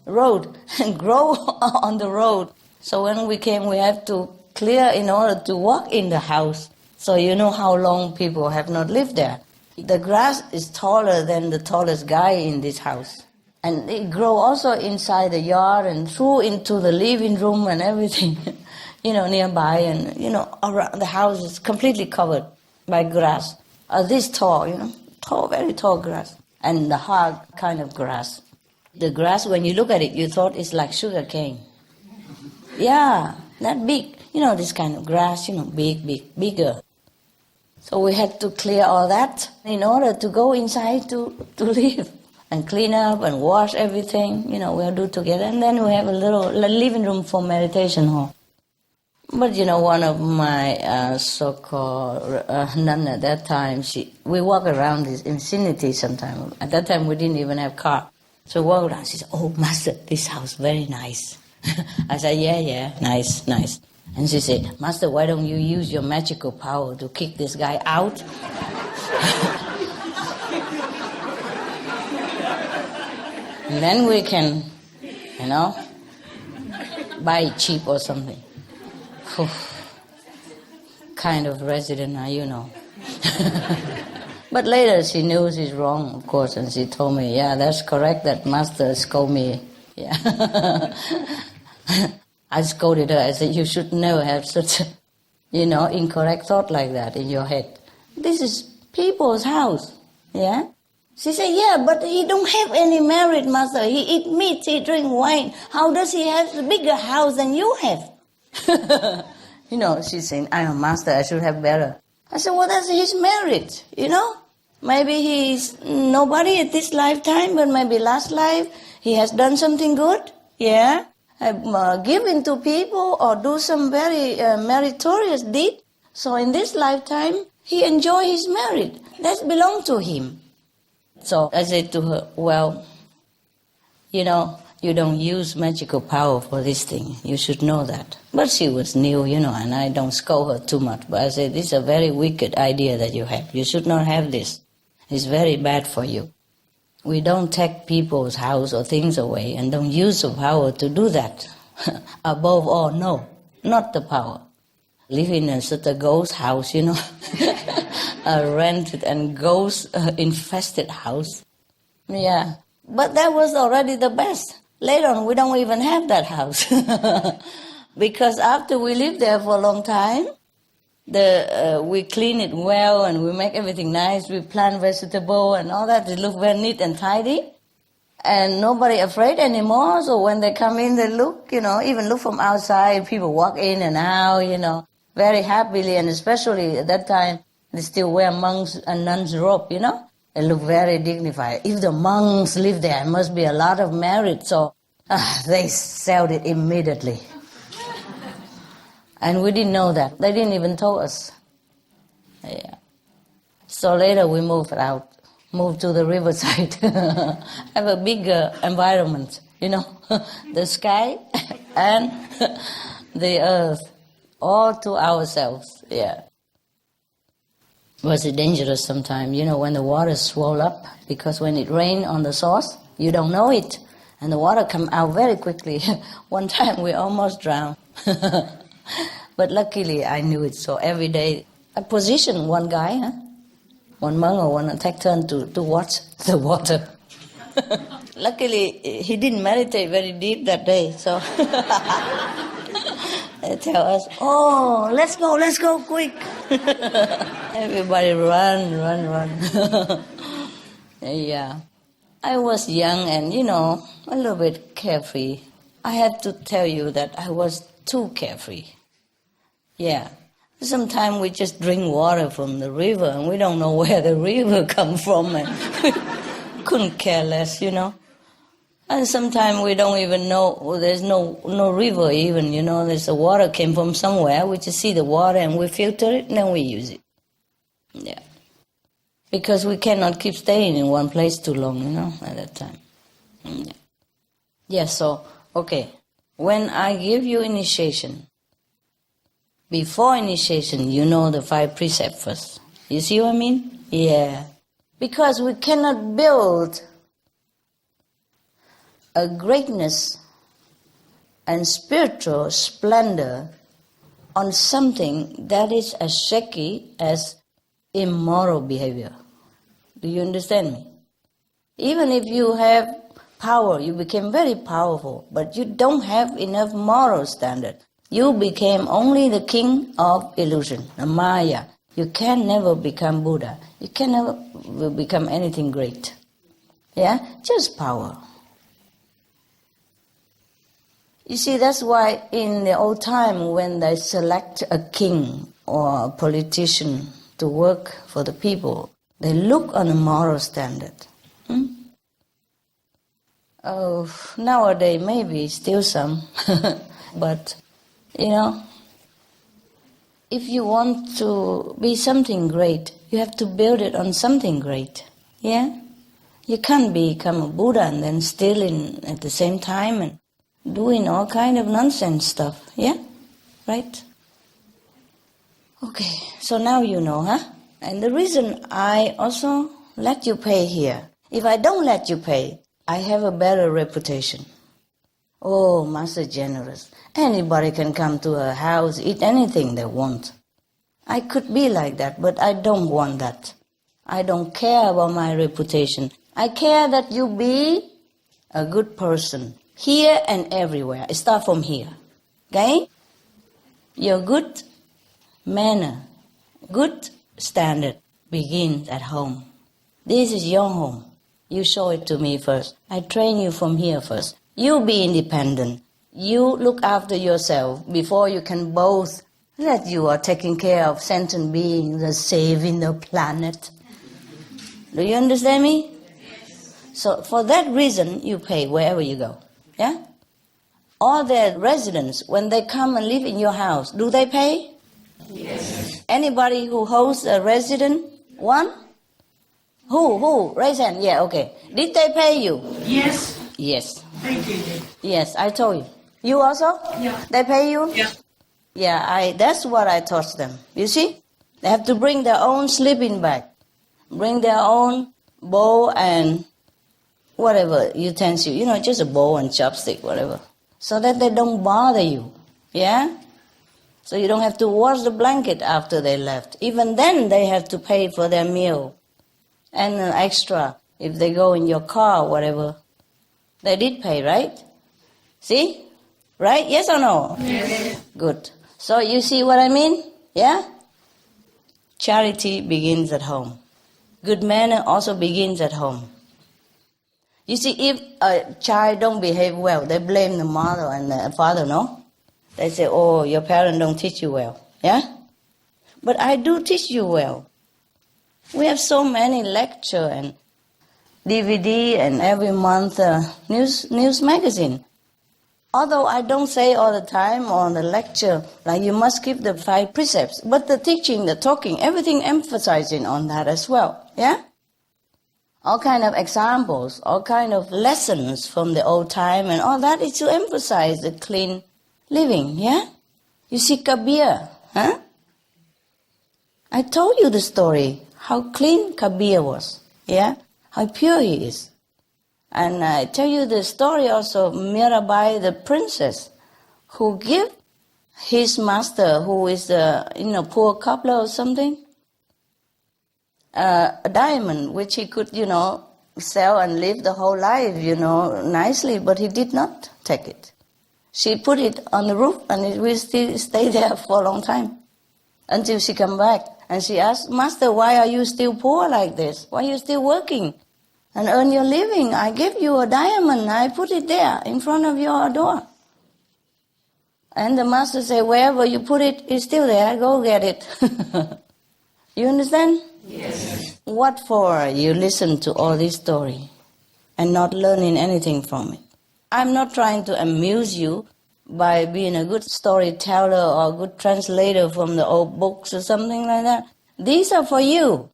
road and grow on the road. So when we came, we had to clear in order to walk in the house. So you know how long people have not lived there. The grass is taller than the tallest guy in this house. And it grow also inside the yard and through into the living room and everything. Nearby and, around the house is completely covered by grass. This tall, tall, very tall grass. And the hard kind of grass. The grass, when you look at it, you thought it's like sugar cane. Yeah, that big. This kind of grass, bigger. So we had to clear all that in order to go inside to live. And clean up and wash everything, we'll do together. And then we have a little living room for meditation hall. But, one of my so-called nun at that time, we walk around this vicinity sometimes. At that time, we didn't even have car. So we walk around, she said, oh, Master, this house very nice. I said, yeah, nice. And she said, Master, why don't you use your magical power to kick this guy out? And then we can, buy it cheap or something. Kind of resident, But later she knew she's wrong, of course, and she told me, yeah, that's correct, that Master scolded me. Yeah. I scolded her. I said, you should never have such a, incorrect thought like that in your head. This is people's house, yeah? She said, yeah, but he don't have any merit, Master. He eat meat, he drink wine. How does he have a bigger house than you have? She's saying, I'm a master, I should have better. I said, well, that's his merit, Maybe he's nobody at this lifetime, but maybe last life he has done something good, yeah? Given to people or do some very meritorious deed. So in this lifetime, he enjoy his merit. That belongs to him. So I said to her, well, you don't use magical power for this thing. You should know that. But she was new, and I don't scold her too much. But I said, this is a very wicked idea that you have. You should not have this. It's very bad for you. We don't take people's house or things away and don't use the power to do that. Above all, no, not the power. Live in a sort of ghost house, a rented and ghost-infested house. Yeah, but that was already the best. Later on, we don't even have that house. Because after we lived there for a long time, we clean it well and we make everything nice. We plant vegetable and all that. It look very neat and tidy. And nobody afraid anymore. So when they come in, they look, even look from outside. People walk in and out, very happily. And especially at that time, they still wear monks and nuns' robe, They look very dignified. If the monks live there, it must be a lot of merit. So they sold it immediately. And we didn't know that. They didn't even tell us. Yeah. So later we moved to the riverside. Have a bigger environment, the sky and the earth, all to ourselves. Yeah. Was it dangerous sometimes, when the water swell up? Because when it rains on the source, you don't know it. And the water come out very quickly. One time we almost drowned. But luckily I knew it. So every day I positioned one guy, one monk or one take turn to watch the water. Luckily he didn't meditate very deep that day. So they tell us, oh, let's go quick. Everybody run. Yeah. I was young and, a little bit carefree. I have to tell you that I was too carefree. Yeah. Sometimes we just drink water from the river and we don't know where the river comes from and we couldn't care less, And sometimes we don't even know, there's no river even, there's the water came from somewhere. We just see the water and we filter it and then we use it. Yeah. Because we cannot keep staying in one place too long, at that time. Yeah, so, okay. When I give you initiation, before initiation, you know the 5 precepts first. You see what I mean? Yeah. Because we cannot build a greatness and spiritual splendor on something that is as shaky as immoral behavior. Do you understand me? Even if you have power, you became very powerful, but you don't have enough moral standard. You became only the king of illusion, the Maya. You can never become Buddha. You can never become anything great. Yeah? Just power. You see, that's why in the old time when they select a king or a politician to work for the people, they look on a moral standard. Oh, nowadays maybe still some, but if you want to be something great, you have to build it on something great. Yeah, you can't become a Buddha and then stealing at the same time and doing all kind of nonsense stuff. Yeah, right? Okay, so now you know, huh? And the reason I also let you pay here, if I don't let you pay, I have a better reputation. Oh, Master generous. Anybody can come to her house, eat anything they want. I could be like that, but I don't want that. I don't care about my reputation. I care that you be a good person, here and everywhere. Start from here, okay? Your good manner, good standard begins at home. This is your home. You show it to me first. I train you from here first. You be independent. You look after yourself before you can boast that you are taking care of sentient beings and saving the planet. Do you understand me? So for that reason, you pay wherever you go. Yeah? All their residents, when they come and live in your house, do they pay? Yes. Anybody who hosts a resident? One? Who? Raise hand. Yeah, okay. Did they pay you? Yes. Yes. They did. Yes, I told you. You also? Yeah. They pay you? Yeah. Yeah, that's what I taught them. You see? They have to bring their own sleeping bag. Bring their own bowl and whatever utensil, just a bowl and chopstick, whatever. So that they don't bother you. Yeah? So you don't have to wash the blanket after they left. Even then, they have to pay for their meal. And an extra if they go in your car, whatever. They did pay, right? See? Right? Yes or no? Yes. Good. So you see what I mean? Yeah? Charity begins at home. Good manner also begins at home. You see, if a child don't behave well, they blame the mother and the father, no? They say, oh, your parents don't teach you well. Yeah? But I do teach you well. We have so many lecture and DVD and every month news magazine. Although I don't say all the time on the lecture, like you must keep the 5 precepts, but the teaching, the talking, everything emphasizing on that as well, yeah? All kind of examples, all kind of lessons from the old time and all that is to emphasize the clean living, yeah? You see Kabir, huh? I told you the story, how clean Kabir was, yeah? How pure he is. And I tell you the story also of Mirabai, the princess, who gave his master, who is a poor cobbler or something, a diamond which he could, sell and live the whole life, nicely, but he did not take it. She put it on the roof and it will still stay there for a long time until she come back. And she asked, Master, why are you still poor like this? Why are you still working and earn your living? I gave you a diamond. I put it there in front of your door. And the master said, wherever you put it, it's still there. Go get it. You understand? Yes. What for you listen to all this story and not learning anything from it? I'm not trying to amuse you by being a good storyteller or a good translator from the old books or something like that. These are for you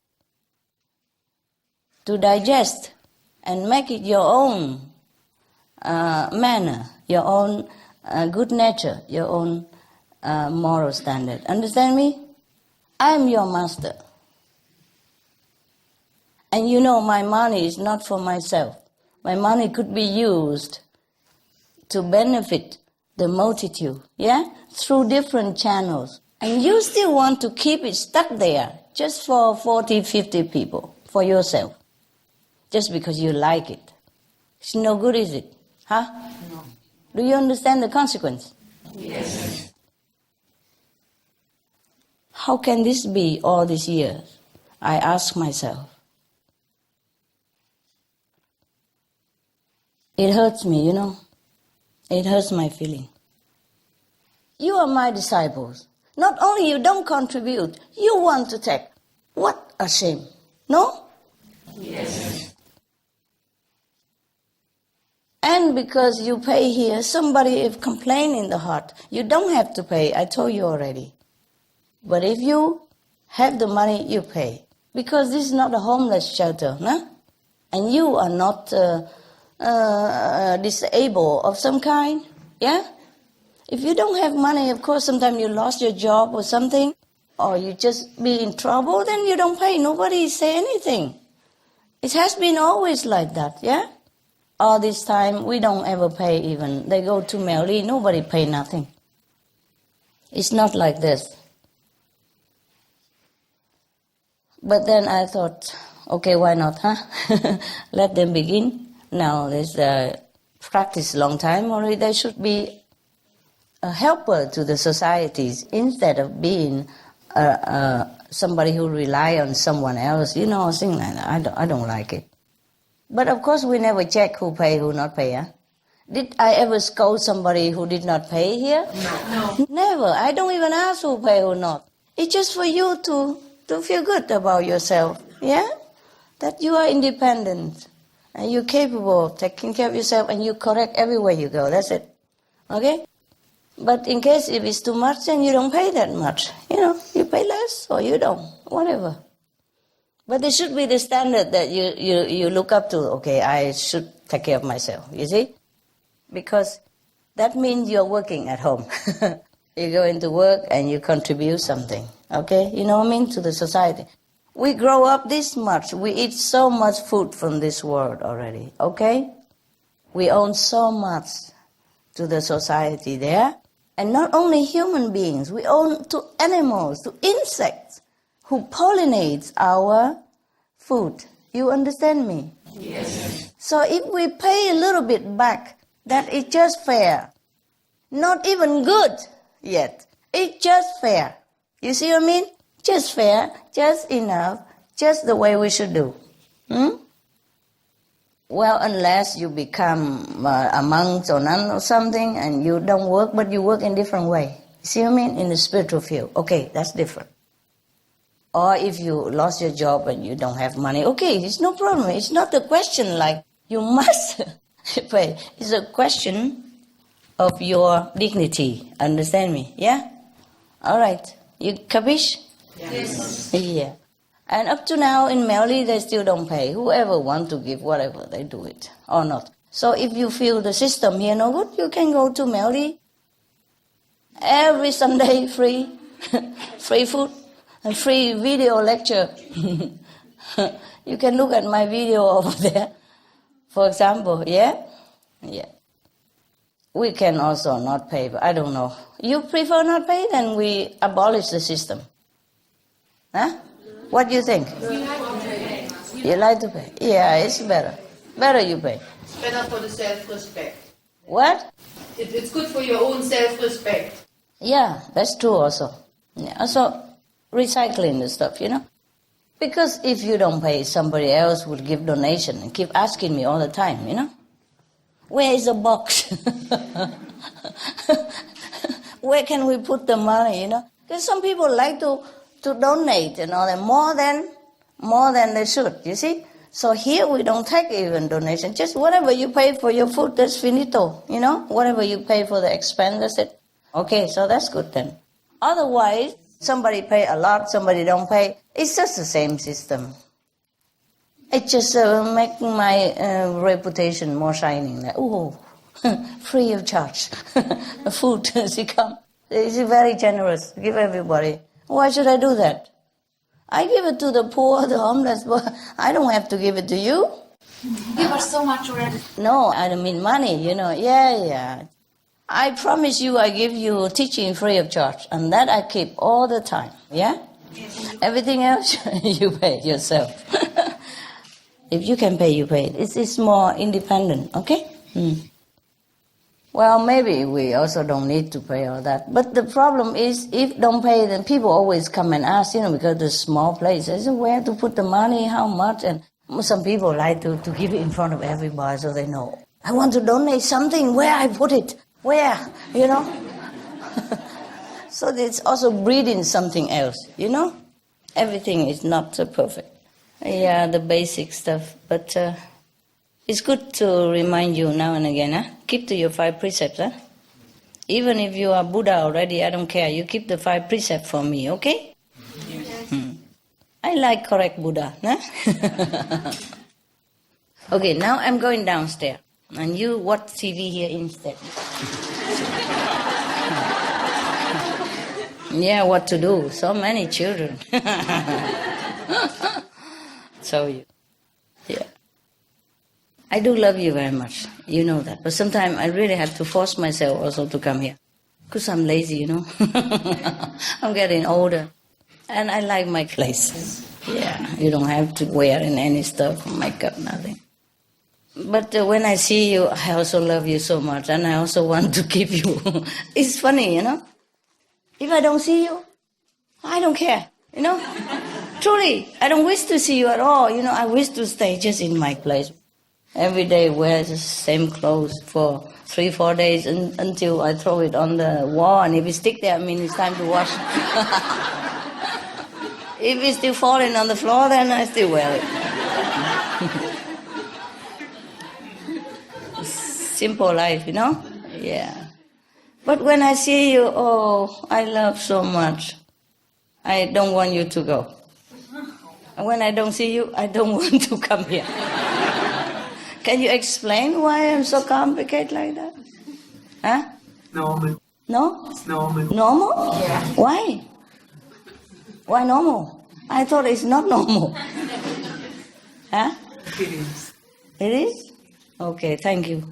to digest and make it your own manner, your own good nature, your own moral standard. Understand me? I am your master. And my money is not for myself. My money could be used to benefit the multitude, yeah? Through different channels. And you still want to keep it stuck there just for 40, 50 people, for yourself. Just because you like it. It's no good, is it? Huh? No. Do you understand the consequence? Yes. How can this be all these years? I ask myself. It hurts me, It hurts my feeling. You are my disciples. Not only you don't contribute, you want to take. What a shame. No? Yes. And because you pay here, somebody is complaining in the heart. You don't have to pay, I told you already. But if you have the money, you pay. Because this is not a homeless shelter, no? And you are not disabled of some kind, yeah? If you don't have money, of course, sometimes you lost your job or something, or you just be in trouble, then you don't pay. Nobody say anything. It has been always like that, yeah? All this time, we don't ever pay even. They go to Melly, nobody pay nothing. It's not like this. But then I thought, okay, why not, huh? Let them begin. Now, there's practice long time already. There should be a helper to the societies instead of being somebody who rely on someone else, you know, things like that. I don't like it. But of course, we never check who pay, who not pay. Huh? Did I ever scold somebody who did not pay here? No. Never. I don't even ask who pay or not. It's just for you to feel good about yourself, yeah? That you are independent and you're capable of taking care of yourself and you correct everywhere you go. That's it. Okay? But in case if it's too much, then you don't pay that much. You know, you pay less or you don't, whatever. But there should be the standard that you look up to. Okay, I should take care of myself, you see? Because that means you're working at home. You go into work and you contribute something, okay? You know what I mean? To the society. We grow up this much. We eat so much food from this world already, okay? We own so much to the society there. And not only human beings, we own to animals, to insects who pollinate our food. You understand me? Yes. So if we pay a little bit back, that is just fair. Not even good yet. It's just fair. You see what I mean? Just fair, just enough, just the way we should do. Well, unless you become a monk or nun or something and you don't work, but you work in different way. See what I mean? In the spiritual field. Okay, that's different. Or if you lost your job and you don't have money, okay, it's no problem. It's not a question like you must pay. It's a question of your dignity. Understand me? Yeah? All right. You kabish? Yes. Yeah. And up to now in Melly, they still don't pay. Whoever want to give whatever, they do it or not. So if you feel the system here no good, you can go to Melly. Every Sunday, free, free food, and free video lecture. You can look at my video over there, for example, yeah? Yeah. We can also not pay, but I don't know. You prefer not pay, then we abolish the system. Huh? What do you think? You like to pay? Yeah, it's better. Better you pay. It's better for the self-respect. What? It's good for your own self-respect. Yeah, that's true also. Yeah, also recycling the stuff, you know. Because if you don't pay, somebody else will give donation and keep asking me all the time, you know. Where is the box? Where can we put the money, you know? Because some people like to donate and all that more than they should, you see? So here we don't take even donation. Just whatever you pay for your food, that's finito, you know? Whatever you pay for the expense, that's it. Okay, so that's good then. Otherwise, somebody pay a lot, somebody don't pay. It's just the same system. It just make my reputation more shining. Like, oh, free of charge. Food, she come. It's very generous. Give everybody. Why should I do that? I give it to the poor, the homeless, but I don't have to give it to you. Give us so much already. No, I don't mean money, you know. Yeah. I promise you I give you teaching free of charge, and that I keep all the time, yeah? Everything else, you pay yourself. If you can pay, you pay. It's more independent, okay? Well, maybe we also don't need to pay all that. But the problem is, if don't pay, then people always come and ask, you know, because the small place. They say, where to put the money, how much? And some people like to give it in front of everybody so they know. I want to donate something, where I put it, where, you know? So it's also breeding something else, you know? Everything is not so perfect. Yeah, the basic stuff, but it's good to remind you now and again, huh? Keep to your 5 precepts, huh? Even if you are Buddha already, I don't care. You keep the 5 precepts for me, okay? Yes. I like correct Buddha, huh? Okay, now I'm going downstairs, and you watch TV here instead. Yeah, what to do? So many children. So, yeah. I do love you very much. You know that. But sometimes I really have to force myself also to come here. Because I'm lazy, you know. I'm getting older. And I like my place. Yeah, you don't have to wear in any stuff, makeup, nothing. But when I see you, I also love you so much. And I also want to keep you. It's funny, you know. If I don't see you, I don't care, you know. Truly, I don't wish to see you at all. You know, I wish to stay just in my place. Every day wear the same clothes for 3-4 days until I throw it on the wall. And if it stick there, I mean it's time to wash. If it's still falling on the floor, then I still wear it. Simple life, you know? Yeah. But when I see you, oh, I love so much. I don't want you to go. And when I don't see you, I don't want to come here. Can you explain why I'm so complicated like that? Huh? Normal. No? It's normal. Normal? Yeah. Why? Why normal? I thought it's not normal. Huh? It is. It is? Okay, thank you.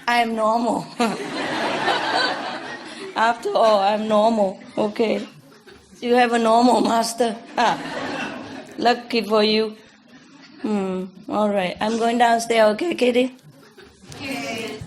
I'm normal. After all, I'm normal. Okay. You have a normal master. Ah. Lucky for you. All right. I'm going downstairs, okay, Kitty? Yes.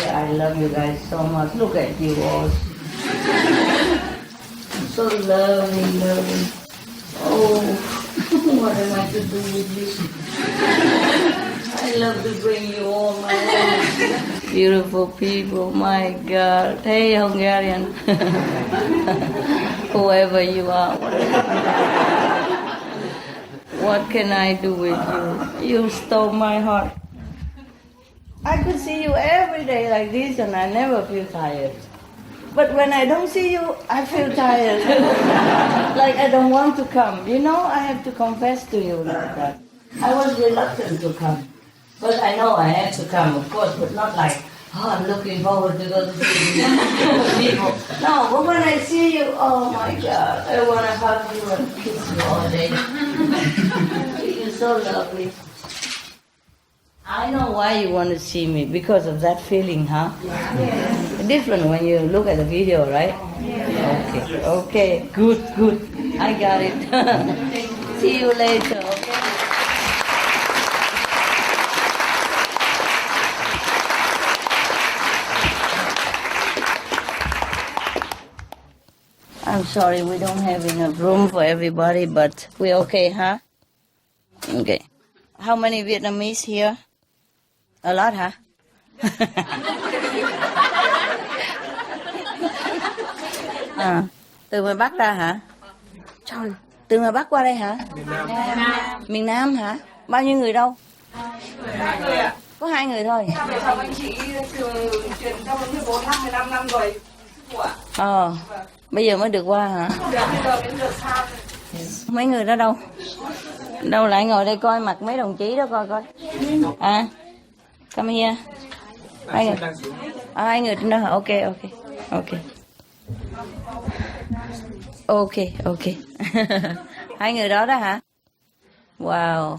I love you guys so much. Look at you all. So lovely. Oh, what am I to do with you? I love to bring you all my own. Beautiful people, my God. Hey, Hungarian. Whoever you are, what can I do with you? You stole my heart. I could see you every day like this and I never feel tired. But when I don't see you, I feel tired. Like I don't want to come. You know, I have to confess to you like that. I was reluctant to come. But I know I have to come, of course, but not like, oh, I'm looking forward to go to see people. No, but when I see you, oh my God, I want to hug you and kiss you all day. You're so lovely. I know why you want to see me, because of that feeling, huh? Yes. Different when you look at the video, right? Yes. Okay, good. I got it. See you later, okay? I'm sorry, we don't have enough room for everybody, but we're okay, huh? Okay. How many Vietnamese here? A lot, hả? Từ ngoài Bắc ra hả? Trời, từ ngoài Bắc qua đây hả? Miền Nam hả? Bao nhiêu người đâu? Có 2 người thôi. Anh chị truyền cho 14 năm, 15 năm rồi. Bây giờ mới được qua hả? Bây giờ đến được xa. Mấy người đó đâu? Đâu lại ngồi đây coi mặt mấy đồng chí đó coi. Come here. 2 người. 2 người trên đó hả? Ok. 2 người đó hả? Wow.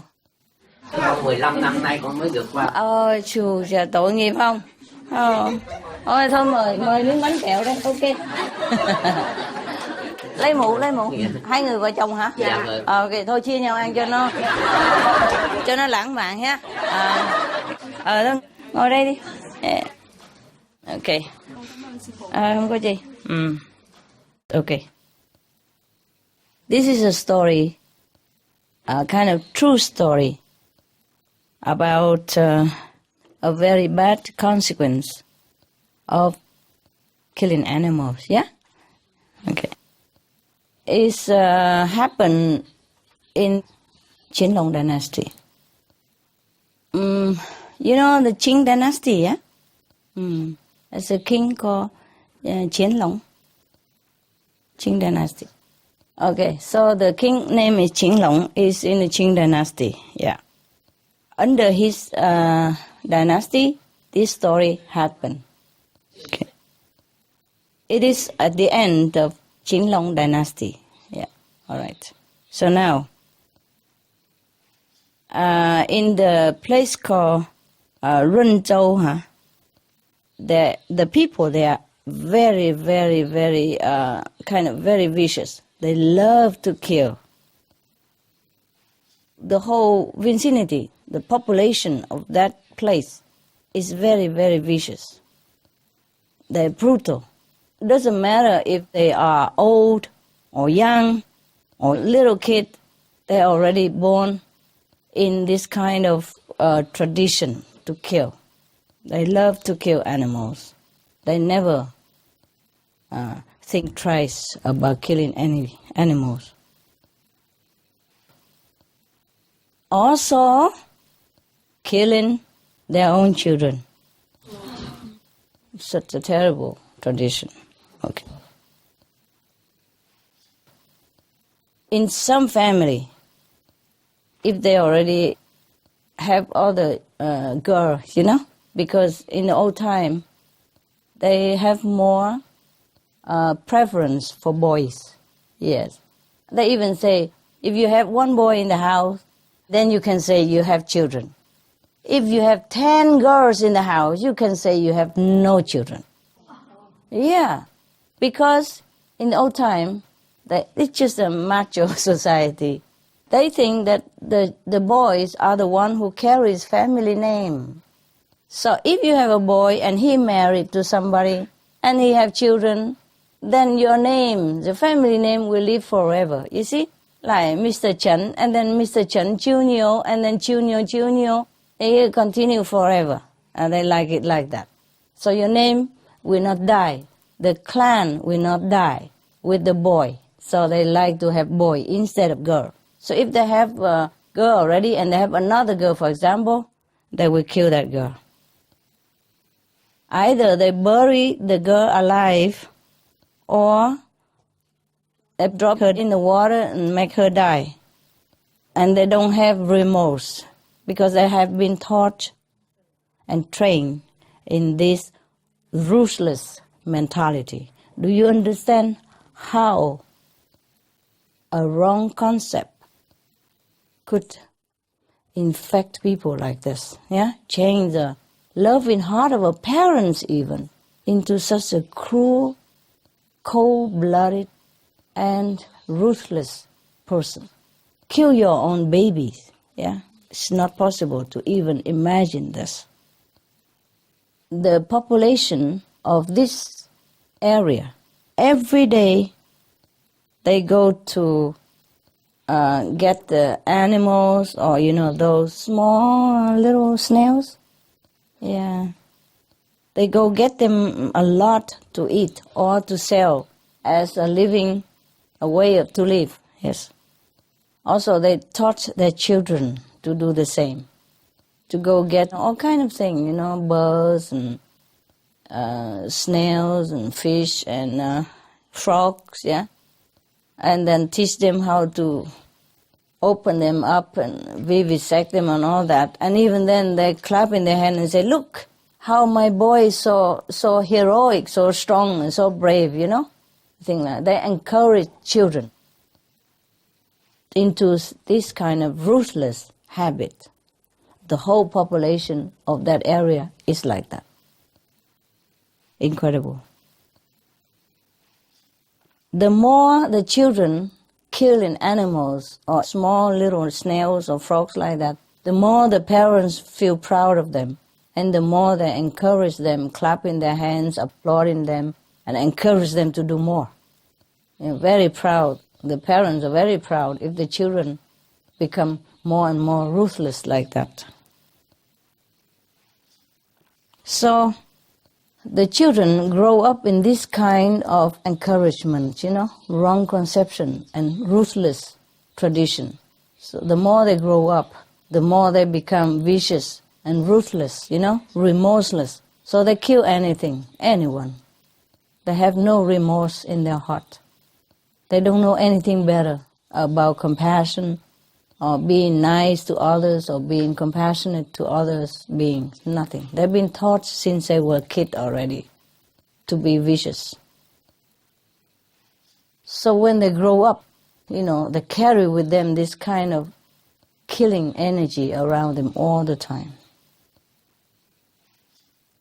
15 năm nay con mới được qua. Ôi chù, tội nghiệp không? Thôi mời miếng bánh kẹo đây, ok. Lấy mũ. 2 người vợ chồng hả? Dạ. Ok, thôi chia nhau ăn cho nó lãng mạn ha. Thôi, ngồi đây đi. Ok. Không có gì. Ok. This is a story, a kind of true story about a very bad consequence of killing animals. Yeah? Okay. It's happened in Qianlong dynasty. You know the Qing dynasty, yeah? There's a king called Qianlong. Qing dynasty. Okay, so the king name is Qinglong, is in the Qing dynasty, yeah. Under his dynasty, this story happened. Okay. It is at the end of Qinglong dynasty, yeah, all right. So now, in the place called Runzhou, the people there are very, very, very, kind of very vicious. They love to kill. The whole vicinity, the population of that place is very, very vicious. They're brutal. It doesn't matter if they are old or young or little kid, they're already born in this kind of tradition to kill. They love to kill animals. They never think twice about killing any animals. Also, killing their own children. Such a terrible tradition. Okay. In some family, if they already have other girls, because in the old time, they have more preference for boys. Yes. They even say, if you have one boy in the house, then you can say you have children. If you have 10 girls in the house, you can say you have no children. Yeah, because in the old time, it's just a macho society. They think that the boys are the one who carries family name. So if you have a boy and he married to somebody and he have children, then your name, the family name will live forever. You see, like Mr. Chand and then Mr. Chand Junior and then Junior, they continue forever. And they like it like that. So your name will not die. The clan will not die with the boy. So they like to have boy instead of girl. So if they have a girl already and they have another girl, for example, they will kill that girl. Either they bury the girl alive or they drop her in the water and make her die. And they don't have remorse because they have been taught and trained in this ruthless mentality. Do you understand how a wrong concept could infect people like this? Yeah, change the loving heart of a parents even into such a cruel, cold-blooded, and ruthless person. Kill your own babies. Yeah, it's not possible to even imagine this. The population of this area, every day they go to get the animals or, those small little snails. Yeah. They go get them a lot to eat or to sell as a way to live. Yes. Also, they taught their children to do the same, to go get all kind of things, birds and snails and fish and frogs, yeah, and then teach them how to open them up and vivisect them and all that. And even then, they clap in their hand and say, "Look, how my boy is so heroic, so strong, and so brave," Thing like that. They encourage children into this kind of ruthless habit. The whole population of that area is like that. Incredible. The more the children kill in animals or small little snails or frogs like that, the more the parents feel proud of them, and the more they encourage them, clapping their hands, applauding them, and encourage them to do more. Very proud. The parents are very proud if the children become more and more ruthless like that. So the children grow up in this kind of encouragement, wrong conception and ruthless tradition. So the more they grow up, the more they become vicious and ruthless, remorseless. So they kill anything, anyone. They have no remorse in their heart. They don't know anything better about compassion or being nice to others or being compassionate to others beings. Nothing. They've been taught since they were a kid already to be vicious. So when they grow up, they carry with them this kind of killing energy around them all the time.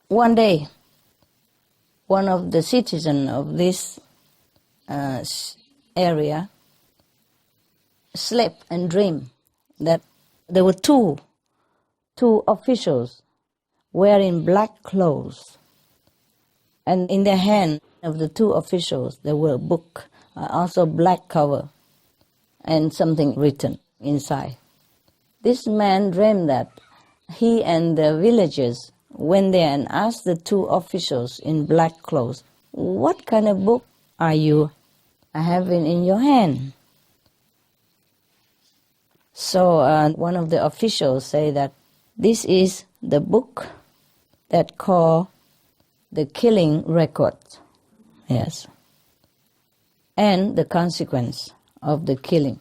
One day, one of the citizens of this area slept and dreamed that there were two officials wearing black clothes, and in the hand of the two officials there were a book, also black cover, and something written inside. This man dreamed that he and the villagers went there and asked the two officials in black clothes, "What kind of book are you having in your hand?" So one of the officials say that this is the book that called the killing record. Yes. And the consequence of the killing.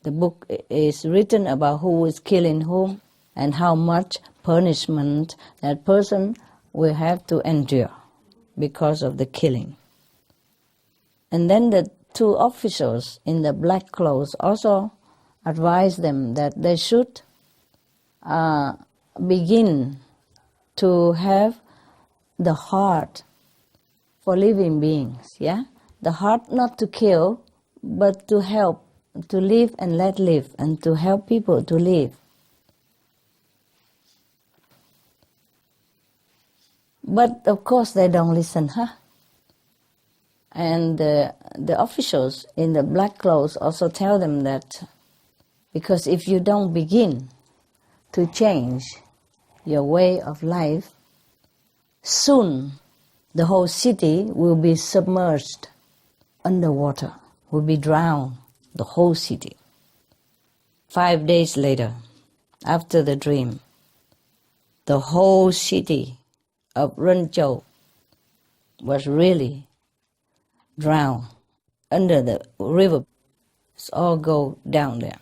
The book is written about who is killing whom and how much punishment that person will have to endure because of the killing. And then the two officials in the black clothes also advised them that they should begin to have the heart for living beings, yeah? The heart not to kill, but to help, to live and let live, and to help people to live. But of course they don't listen, huh? And the officials in the black clothes also tell them that because if you don't begin to change your way of life, soon the whole city will be submerged underwater, will be drowned, the whole city. 5 days later, after the dream, the whole city of Renzhou was really drowned under the river. It's all go down there.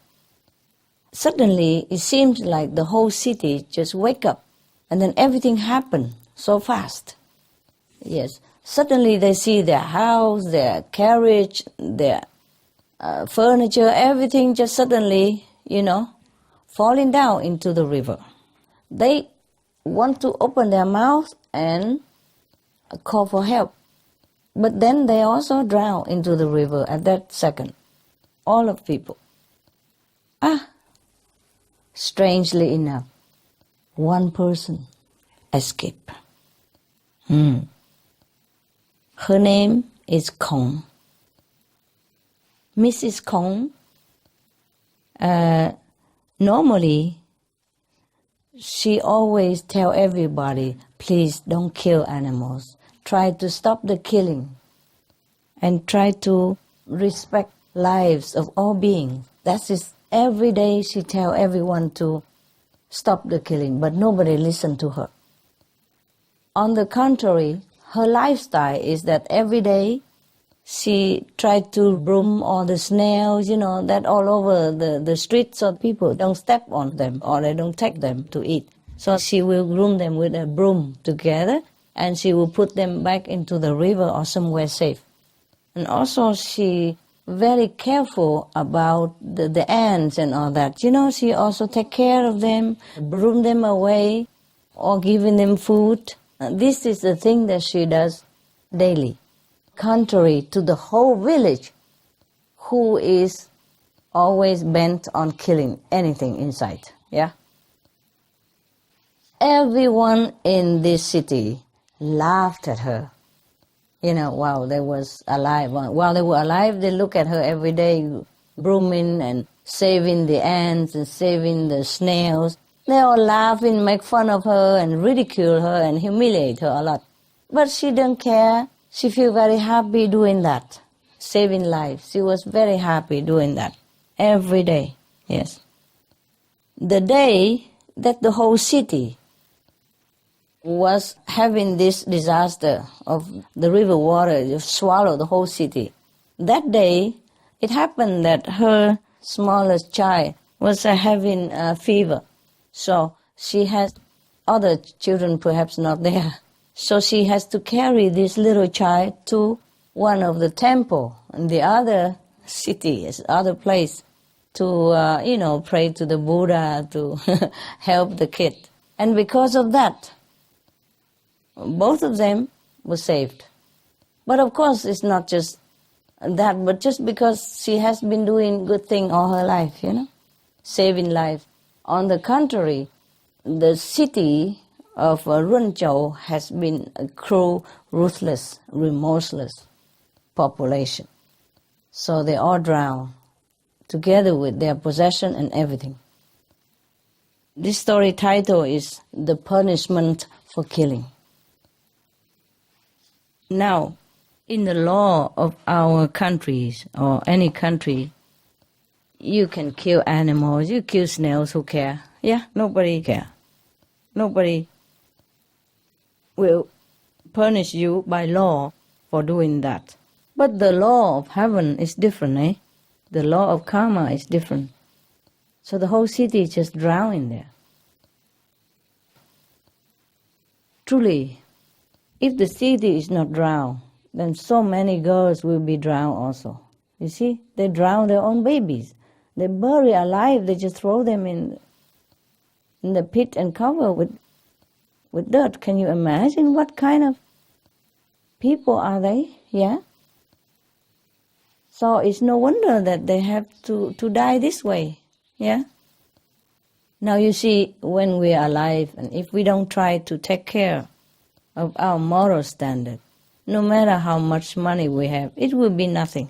Suddenly, it seems like the whole city just wake up, and then everything happened so fast. Yes, suddenly they see their house, their carriage, their furniture, everything just suddenly, falling down into the river. They want to open their mouth and call for help, but then they also drown into the river at that second. All of people. Strangely enough, one person escaped. Her name is Kong. Mrs. Kong, normally, she always tell everybody, please don't kill animals. Try to stop the killing and try to respect lives of all beings. That's it. Every day she tell everyone to stop the killing, but nobody listened to her. On the contrary, her lifestyle is that every day she tried to broom all the snails, that all over the streets so people don't step on them or they don't take them to eat. So she will groom them with a broom together and she will put them back into the river or somewhere safe. And also she very careful about the ants and all that. She also take care of them, broom them away or giving them food. This is the thing that she does daily. Contrary to the whole village who is always bent on killing anything in sight. Yeah? Everyone in this city laughed at her. While they was alive. While they were alive, they look at her every day, brooming and saving the ants and saving the snails. They all laugh and make fun of her and ridicule her and humiliate her a lot. But she don't care. She feel very happy doing that, saving lives. She was very happy doing that every day. Yes. The day that the whole city was having this disaster of the river water just swallow the whole city. that day, it happened that her smallest child was having a fever. So she has other children perhaps not there. So she has to carry this little child to one of the temple in the other city, other place, to, pray to the Buddha, to help the kid. And because of that, both of them were saved. But of course, it's not just that, but just because she has been doing good thing all her life, saving life. On the contrary, the city of Runzhou has been a cruel, ruthless, remorseless population. So they all drown, together with their possession and everything. This story title is The Punishment for Killing. Now, in the law of our countries, or any country, you can kill animals, you kill snails, who care? Yeah, nobody care. Nobody will punish you by law for doing that. But the law of heaven is different, eh? The law of karma is different. So the whole city is just drowning there. Truly, if the city is not drowned, then so many girls will be drowned also. You see, they drown their own babies. They bury alive, they just throw them in the pit and cover with dirt. Can you imagine what kind of people are they? Yeah? So it's no wonder that they have to die this way. Yeah? Now you see, when we are alive, and if we don't try to take care of our moral standard, no matter how much money we have, it will be nothing.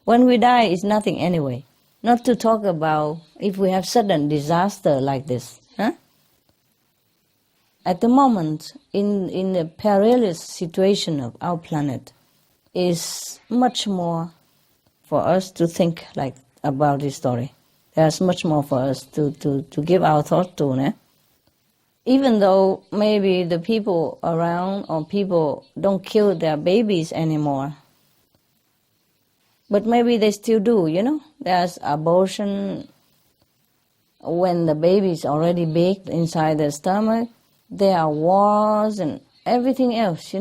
When we die, it's nothing anyway. Not to talk about if we have sudden disaster like this. Huh? At the moment, in the perilous situation of our planet, is much more for us to think about this story. There's much more for us to give our thought to. Ne? Even though maybe the people around or people don't kill their babies anymore, but maybe they still do, There's abortion when the baby is already big inside the stomach. There are wars and everything else,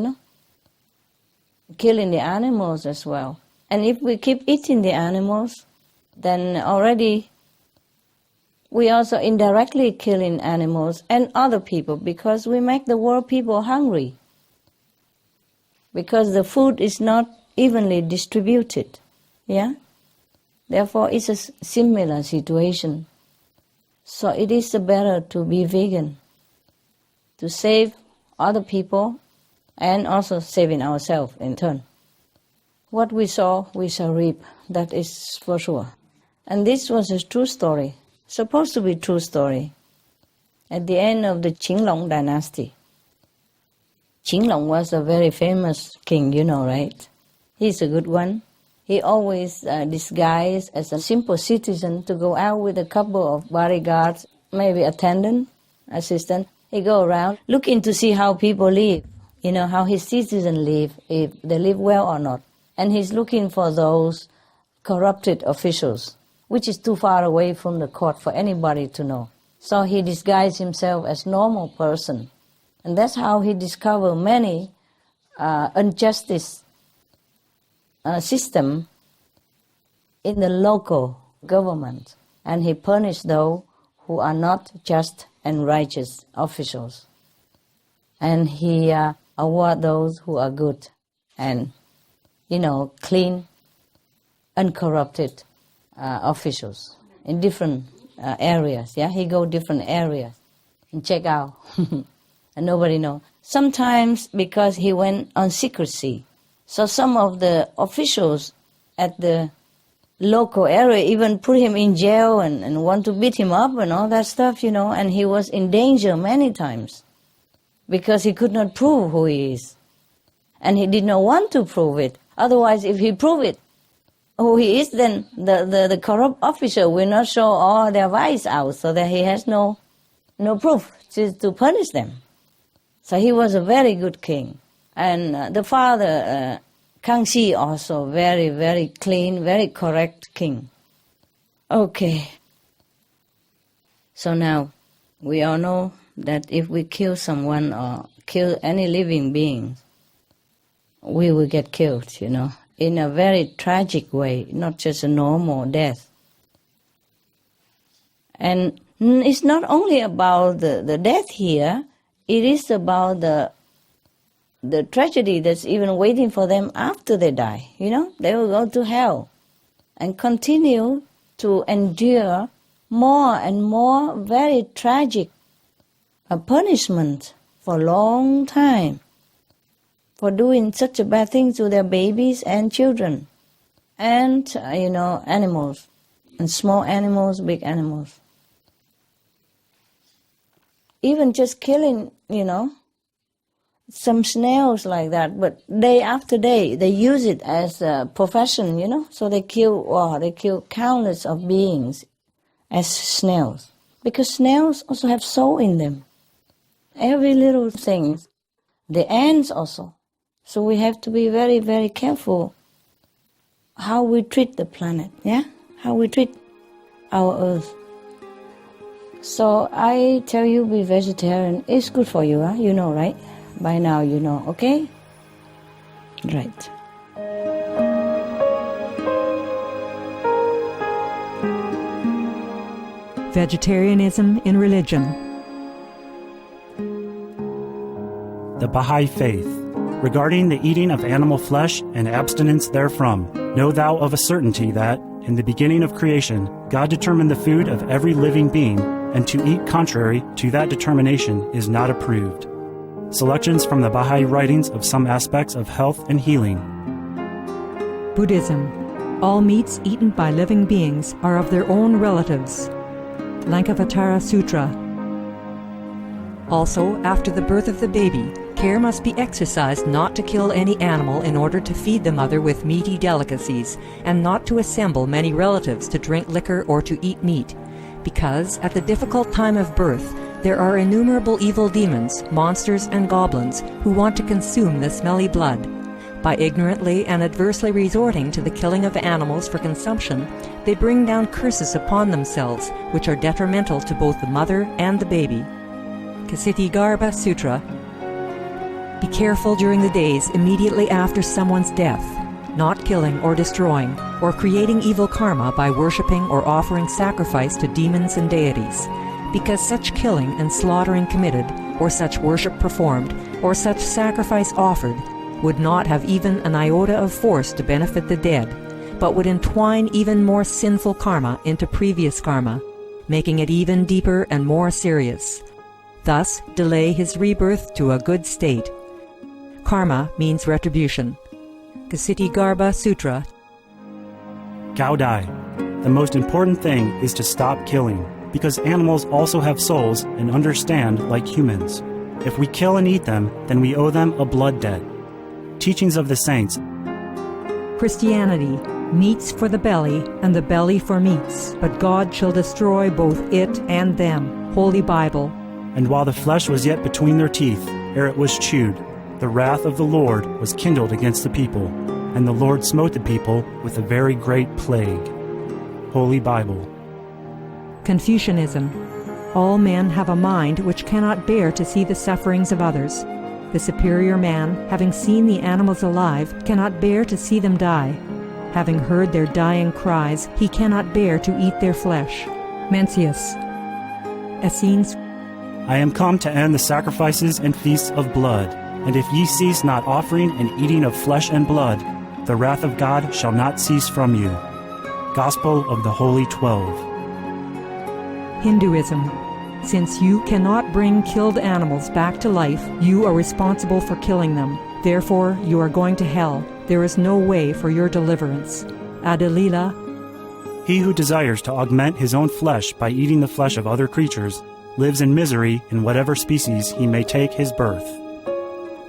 Killing the animals as well. And if we keep eating the animals, then already we also indirectly killing animals and other people, because we make the world people hungry. Because the food is not evenly distributed. Yeah? Therefore, it's a similar situation. So it is better to be vegan, to save other people and also saving ourselves in turn. What we sow, we shall reap. That is for sure. And this was a true story, supposed to be a true story. At the end of the Qinglong dynasty. Qinglong was a very famous king, right? He's a good one. He always disguised as a simple citizen to go out with a couple of bodyguards, maybe attendant, assistant. He go around looking to see how people live, how his citizens live, if they live well or not. And he's looking for those corrupted officials, which is too far away from the court for anybody to know. So he disguised himself as normal person. And that's how he discovered many injustice system in the local government. And he punished those who are not just and righteous officials. And he award those who are good and, clean, uncorrupted officials in different areas. Yeah, he go different areas and check out, and nobody know. Sometimes because he went on secrecy, so some of the officials at the local area even put him in jail and want to beat him up and all that stuff, and he was in danger many times because he could not prove who he is. And he did not want to prove it. Otherwise, if he proved it, who he is, then the corrupt officer will not show all their vice out, so that he has no proof to punish them. So he was a very good king. And the father Kangxi also very, very clean, very correct king. Okay. So now we all know that if we kill someone or kill any living being, we will get killed, in a very tragic way, not just a normal death. And it's not only about the death here, it is about the tragedy that's even waiting for them after they die. They will go to hell and continue to endure more and more very tragic punishment for a long time for doing such a bad thing to their babies and children and, animals, and small animals, big animals. Even just killing, some snails like that, but day after day they use it as a profession, so they kill countless of beings as snails, because snails also have soul in them. Every little thing, the ants also. So we have to be very, very careful how we treat the planet, how we treat our earth. So I tell you, be vegetarian. It's good for you, right? By now you know, okay? Right. Vegetarianism in religion. The Baha'i Faith. Regarding the eating of animal flesh and abstinence therefrom, know thou of a certainty that, in the beginning of creation, God determined the food of every living being, and to eat contrary to that determination is not approved. Selections from the Baha'i writings of some aspects of health and healing. Buddhism. All meats eaten by living beings are of their own relatives. Lankavatara Sutra. Also, after the birth of the baby, care must be exercised not to kill any animal in order to feed the mother with meaty delicacies, and not to assemble many relatives to drink liquor or to eat meat, because at the difficult time of birth there are innumerable evil demons, monsters, and goblins who want to consume the smelly blood. By ignorantly and adversely resorting to the killing of animals for consumption, they bring down curses upon themselves, which are detrimental to both the mother and the baby. Ksitigarbha Sutra. Be careful during the days immediately after someone's death, not killing or destroying, or creating evil karma by worshipping or offering sacrifice to demons and deities, because such killing and slaughtering committed, or such worship performed, or such sacrifice offered, would not have even an iota of force to benefit the dead, but would entwine even more sinful karma into previous karma, making it even deeper and more serious. Thus, delay his rebirth to a good state. Karma means retribution. Ksitigarbha Sutra. Gaudai. The most important thing is to stop killing, because animals also have souls and understand like humans. If we kill and eat them, then we owe them a blood debt. Teachings of the Saints. Christianity. Meats for the belly, and the belly for meats, but God shall destroy both it and them. Holy Bible. And while the flesh was yet between their teeth, ere it was chewed, the wrath of the Lord was kindled against the people, and the Lord smote the people with a very great plague. Holy Bible. Confucianism. All men have a mind which cannot bear to see the sufferings of others. The superior man, having seen the animals alive, cannot bear to see them die. Having heard their dying cries, he cannot bear to eat their flesh. Mencius. Essenes. I am come to end the sacrifices and feasts of blood, and if ye cease not offering and eating of flesh and blood, the wrath of God shall not cease from you. Gospel of the Holy 12. Hinduism. Since you cannot bring killed animals back to life, you are responsible for killing them. Therefore, you are going to hell. There is no way for your deliverance. Adalila. He who desires to augment his own flesh by eating the flesh of other creatures lives in misery in whatever species he may take his birth.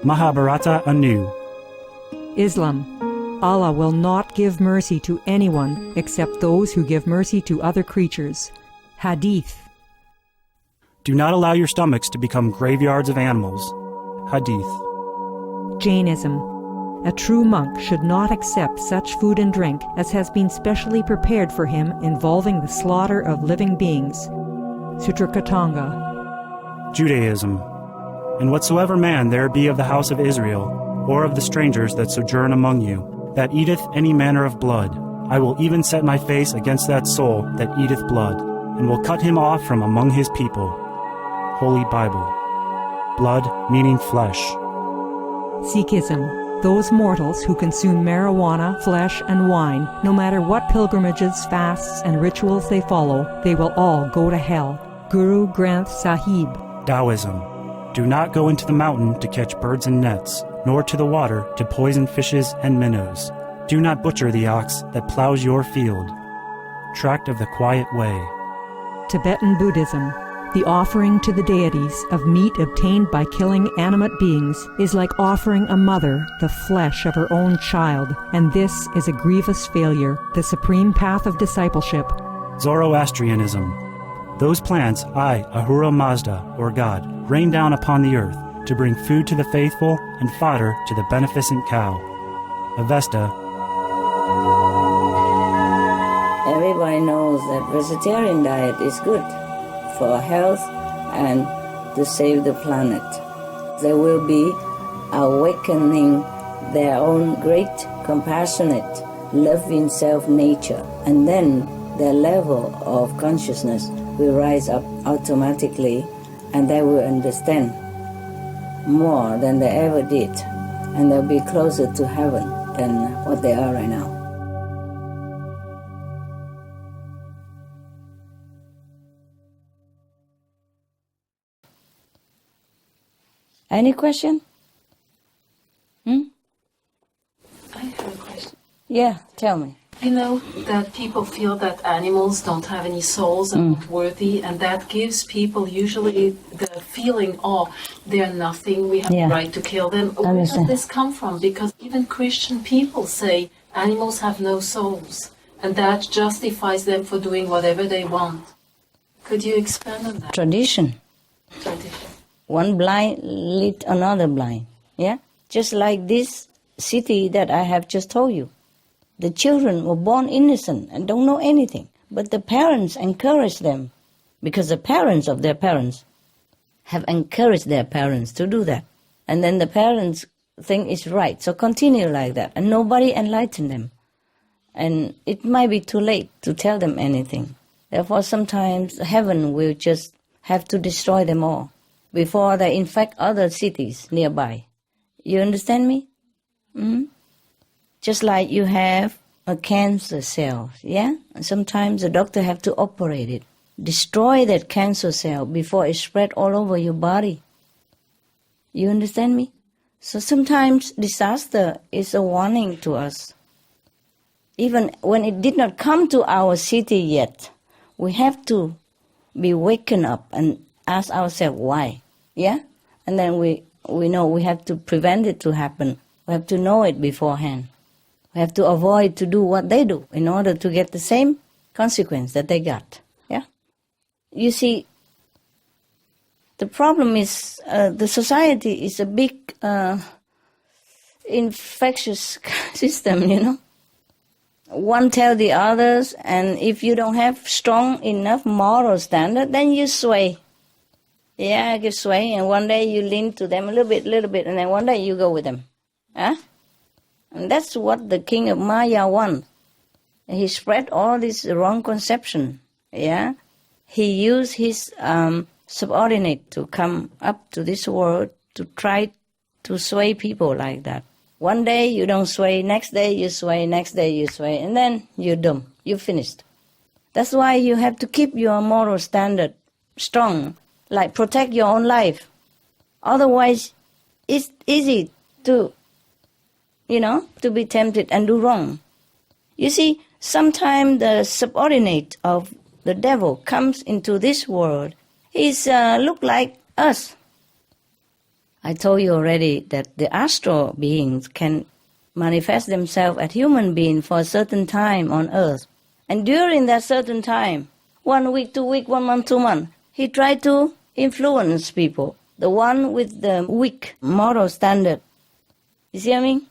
Mahabharata anew. Islam. Allah will not give mercy to anyone except those who give mercy to other creatures. Hadith. Do not allow your stomachs to become graveyards of animals. Hadith. Jainism. A true monk should not accept such food and drink as has been specially prepared for him involving the slaughter of living beings. Sutrakatanga. Judaism. And whatsoever man there be of the house of Israel, or of the strangers that sojourn among you, that eateth any manner of blood, I will even set my face against that soul that eateth blood, and will cut him off from among his people. Holy Bible. Blood meaning flesh. Sikhism. Those mortals who consume marijuana, flesh, and wine, no matter what pilgrimages, fasts, and rituals they follow, they will all go to hell. Guru Granth Sahib. Taoism. Do not go into the mountain to catch birds and nets, nor to the water to poison fishes and minnows. Do not butcher the ox that plows your field. Tract of the Quiet Way. Tibetan Buddhism. The offering to the deities of meat obtained by killing animate beings is like offering a mother the flesh of her own child, and this is a grievous failure, the supreme path of discipleship. Zoroastrianism. Those plants I, Ahura Mazda, or God, rain down upon the earth to bring food to the faithful and fodder to the beneficent cow. Avesta. Everybody knows that vegetarian diet is good for health and to save the planet. They will be awakening their own great, compassionate, loving self-nature, and then their level of consciousness will rise up automatically, and they will understand more than they ever did, and they'll be closer to heaven than what they are right now. Any question? I have a question. Yeah, tell me. You know that people feel that animals don't have any souls and not worthy, and that gives people usually the feeling, oh, they're nothing, we have the right to kill them. Where does this come from? Because even Christian people say animals have no souls, and that justifies them for doing whatever they want. Could you expand on that? Tradition. One blind lead another blind. Yeah? Just like this city that I have just told you. The children were born innocent and don't know anything. But the parents encourage them because the parents of their parents have encouraged their parents to do that. And then the parents think it's right. So continue like that. And nobody enlightened them. And it might be too late to tell them anything. Therefore, sometimes heaven will just have to destroy them all before they infect other cities nearby. You understand me? Just like you have a cancer cell, yeah? And sometimes the doctor have to operate it. Destroy that cancer cell before it spread all over your body. You understand me? So sometimes disaster is a warning to us. Even when it did not come to our city yet, we have to be waken up and ask ourselves why. Yeah? And then we know we have to prevent it to happen. We have to know it beforehand. We have to avoid to do what they do in order to get the same consequence that they got. Yeah? You see, the problem is the society is a big infectious system, you know. One tell the others, and if you don't have strong enough moral standard, then you sway. Yeah, you sway, and one day you lean to them a little bit, and then one day you go with them. Huh? And that's what the king of Maya wants. He spread all this wrong conception. Yeah? He used his subordinate to come up to this world to try to sway people like that. One day you don't sway, next day you sway, next day you sway, and then you're done. You're finished. That's why you have to keep your moral standard strong, like protect your own life. Otherwise, it's easy to, to be tempted and do wrong. You see, sometimes the subordinate of the devil comes into this world. He's look like us. I told you already that the astral beings can manifest themselves as human beings for a certain time on earth. And during that certain time, 1 week, 2 weeks, 1 month, 2 months, he tried to influence people, the one with the weak moral standard. You see what I mean?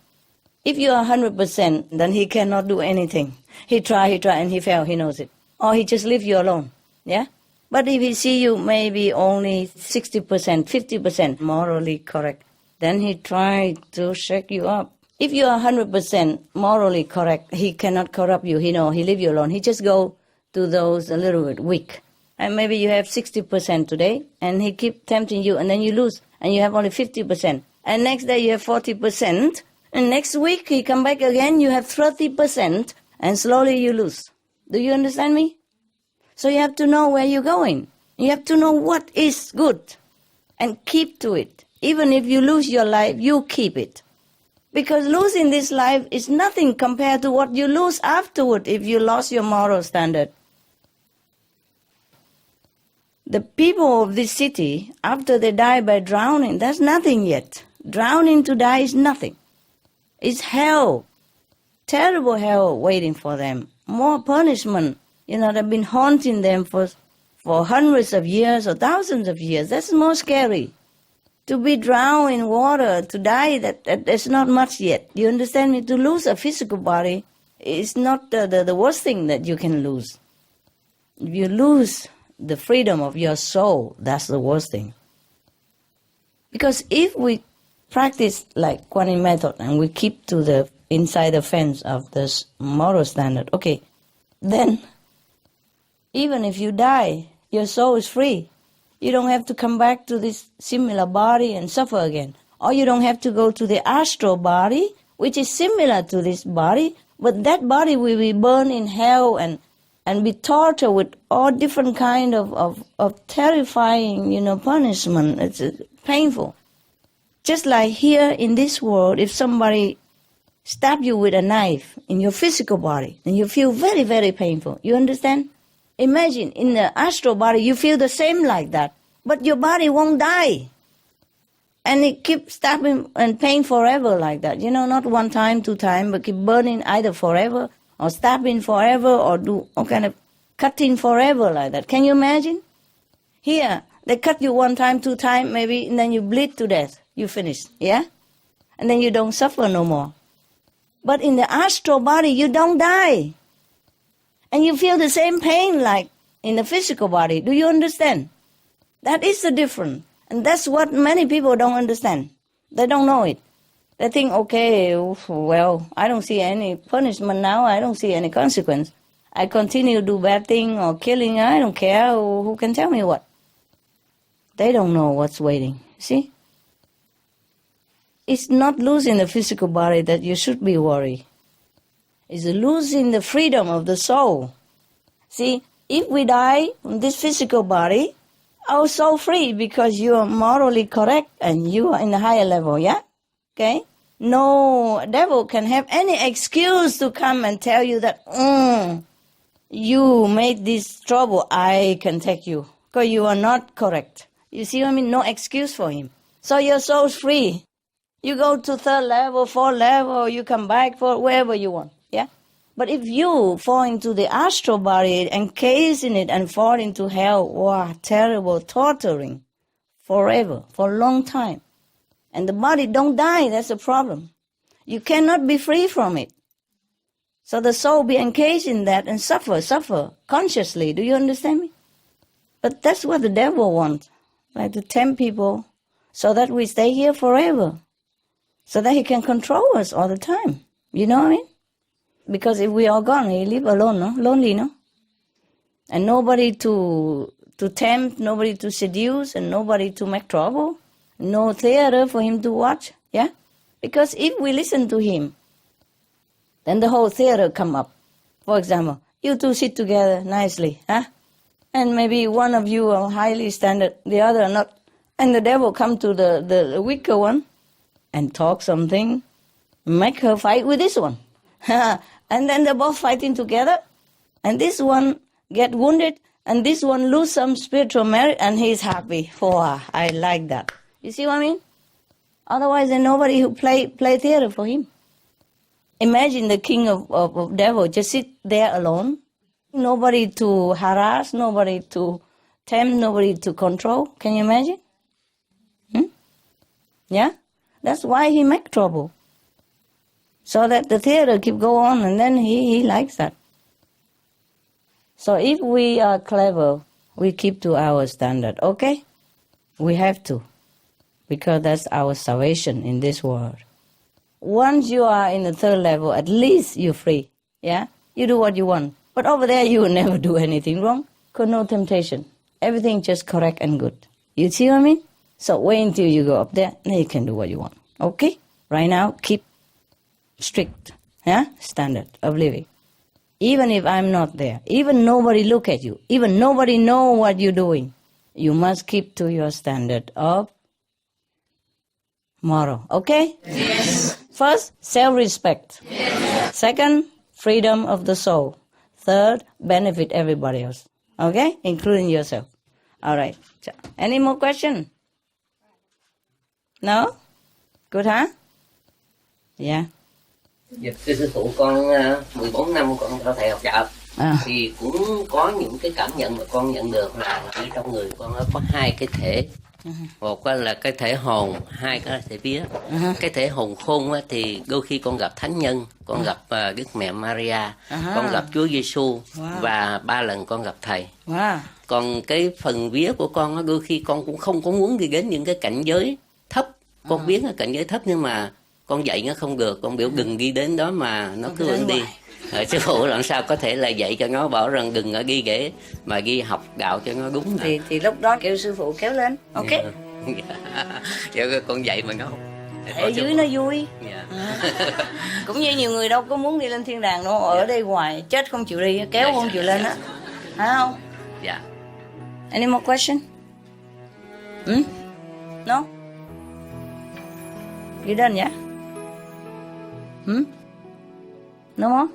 If you are 100%, then he cannot do anything. He try, and he fail, he knows it. Or he just leave you alone, yeah? But if he see you maybe only 60%, 50% morally correct, then he try to shake you up. If you are 100% morally correct, he cannot corrupt you, he leave you alone. He just go to those a little bit weak. And maybe you have 60% today, and he keep tempting you, and then you lose, and you have only 50%. And next day you have 40%, and next week he come back again, you have 30%, and slowly you lose. Do you understand me? So you have to know where you're going. You have to know what is good, and keep to it. Even if you lose your life, you keep it. Because losing this life is nothing compared to what you lose afterward if you lost your moral standard. The people of this city, after they die by drowning, that's nothing yet. Drowning to die is nothing. It's hell. Terrible hell waiting for them. More punishment. They've been haunting them for hundreds of years or thousands of years. That's more scary. To be drowned in water, to die, that's not much yet. You understand me? To lose a physical body is not the worst thing that you can lose. If you lose the freedom of your soul, that's the worst thing. Because if we practice like Kuan Yin method and we keep to the inside the fence of this moral standard, okay, then even if you die, your soul is free. You don't have to come back to this similar body and suffer again. Or you don't have to go to the astral body, which is similar to this body, but that body will be burned in hell and be tortured with all different kind of terrifying, punishment. It's painful. Just like here in this world, if somebody stab you with a knife in your physical body, then you feel very, very painful. You understand? Imagine in the astral body, you feel the same like that, but your body won't die. And it keeps stabbing and pain forever like that. Not one time, 2 times, but keep burning either forever or stabbing forever or do all kind of cutting forever like that. Can you imagine? Here, they cut you 1 time, 2 times maybe, and then you bleed to death. You finish, yeah? And then you don't suffer no more. But in the astral body, you don't die. And you feel the same pain like in the physical body. Do you understand? That is the difference. And that's what many people don't understand. They don't know it. They think, okay, well, I don't see any punishment now. I don't see any consequence. I continue to do bad thing or killing. I don't care. Who can tell me what? They don't know what's waiting. See? It's not losing the physical body that you should be worried. It's losing the freedom of the soul. See, if we die from this physical body, our soul free because you are morally correct and you are in the higher level, yeah? Okay? No devil can have any excuse to come and tell you that, you made this trouble, I can take you. Because you are not correct. You see what I mean? No excuse for him. So your soul's free. You go to 3rd level, 4th level, you come back for wherever you want. Yeah? But if you fall into the astral body, encase in it and fall into hell, wow, terrible, torturing, forever, for a long time. And the body don't die, that's the problem. You cannot be free from it. So the soul be encased in that and suffer, consciously. Do you understand me? But that's what the devil wants, like to tempt people so that we stay here forever, so that he can control us all the time. You know what I mean? Because if we are gone, he live alone, no? Lonely, no? And nobody to tempt, nobody to seduce, and nobody to make trouble. No theater for him to watch, yeah? Because if we listen to him, then the whole theater come up. For example, you two sit together nicely, huh? And maybe one of you are highly standard, the other not. And the devil come to the weaker one and talk something, make her fight with this one. And then they're both fighting together. And this one get wounded, and this one lose some spiritual merit, and he's happy. Oh, I like that. You see what I mean? Otherwise, there's nobody who play theater for him. Imagine the king of devil just sit there alone. Nobody to harass, nobody to tempt, nobody to control. Can you imagine? Yeah? That's why he make trouble. so that the theater keep go on, and then he likes that. So if we are clever, we keep to our standard, okay? We have to, because that's our salvation in this world. Once you are in the third level, at least you're free, yeah? You do what you want. But over there, you will never do anything wrong, because no temptation. Everything just correct and good. You see what I mean? So wait until you go up there, then you can do what you want, okay? Right now, keep strict, yeah? Standard of living. Even if I'm not there, even nobody look at you, even nobody know what you're doing, you must keep to your standard of moral, okay? Yes. First, self-respect. Yes. Second, freedom of the soul. Third, benefit everybody else, okay? Including yourself. All right. Any more question? No? Good, huh? Yeah. Dạ, thưa sư phụ, con 14 năm con theo thầy học đạo thì cũng có những cái cảm nhận mà con nhận được là ở trong người con có hai cái thể. Một là cái thể hồn, hai cái là thể vía. Cái thể hồn khôn thì đôi khi con gặp thánh nhân, con gặp Đức Mẹ Maria, con gặp Chúa Giêsu và 3 lần con gặp thầy. Còn cái phần vía của con đôi khi con cũng không có muốn đi đến những cái cảnh giới thấp. Con biết là cảnh giới thấp nhưng mà con dạy nó không được, con biểu đừng đi đến đó mà nó cứ vẫn đi. Sư phụ làm sao có thể là dạy cho nó bảo rằng đừng ở ghi ghế mà ghi học đạo cho nó đúng. Thì lúc đó kêu sư phụ kéo lên, ok? Dạ, con dạy mà nó không. Ở dưới nó vui. Cũng như nhiều người đâu có muốn đi lên thiên đàng đâu, ở đây hoài chết không chịu đi, kéo không chịu lên á, phải không? Dạ. Any more question? No? You done, yeah? No more?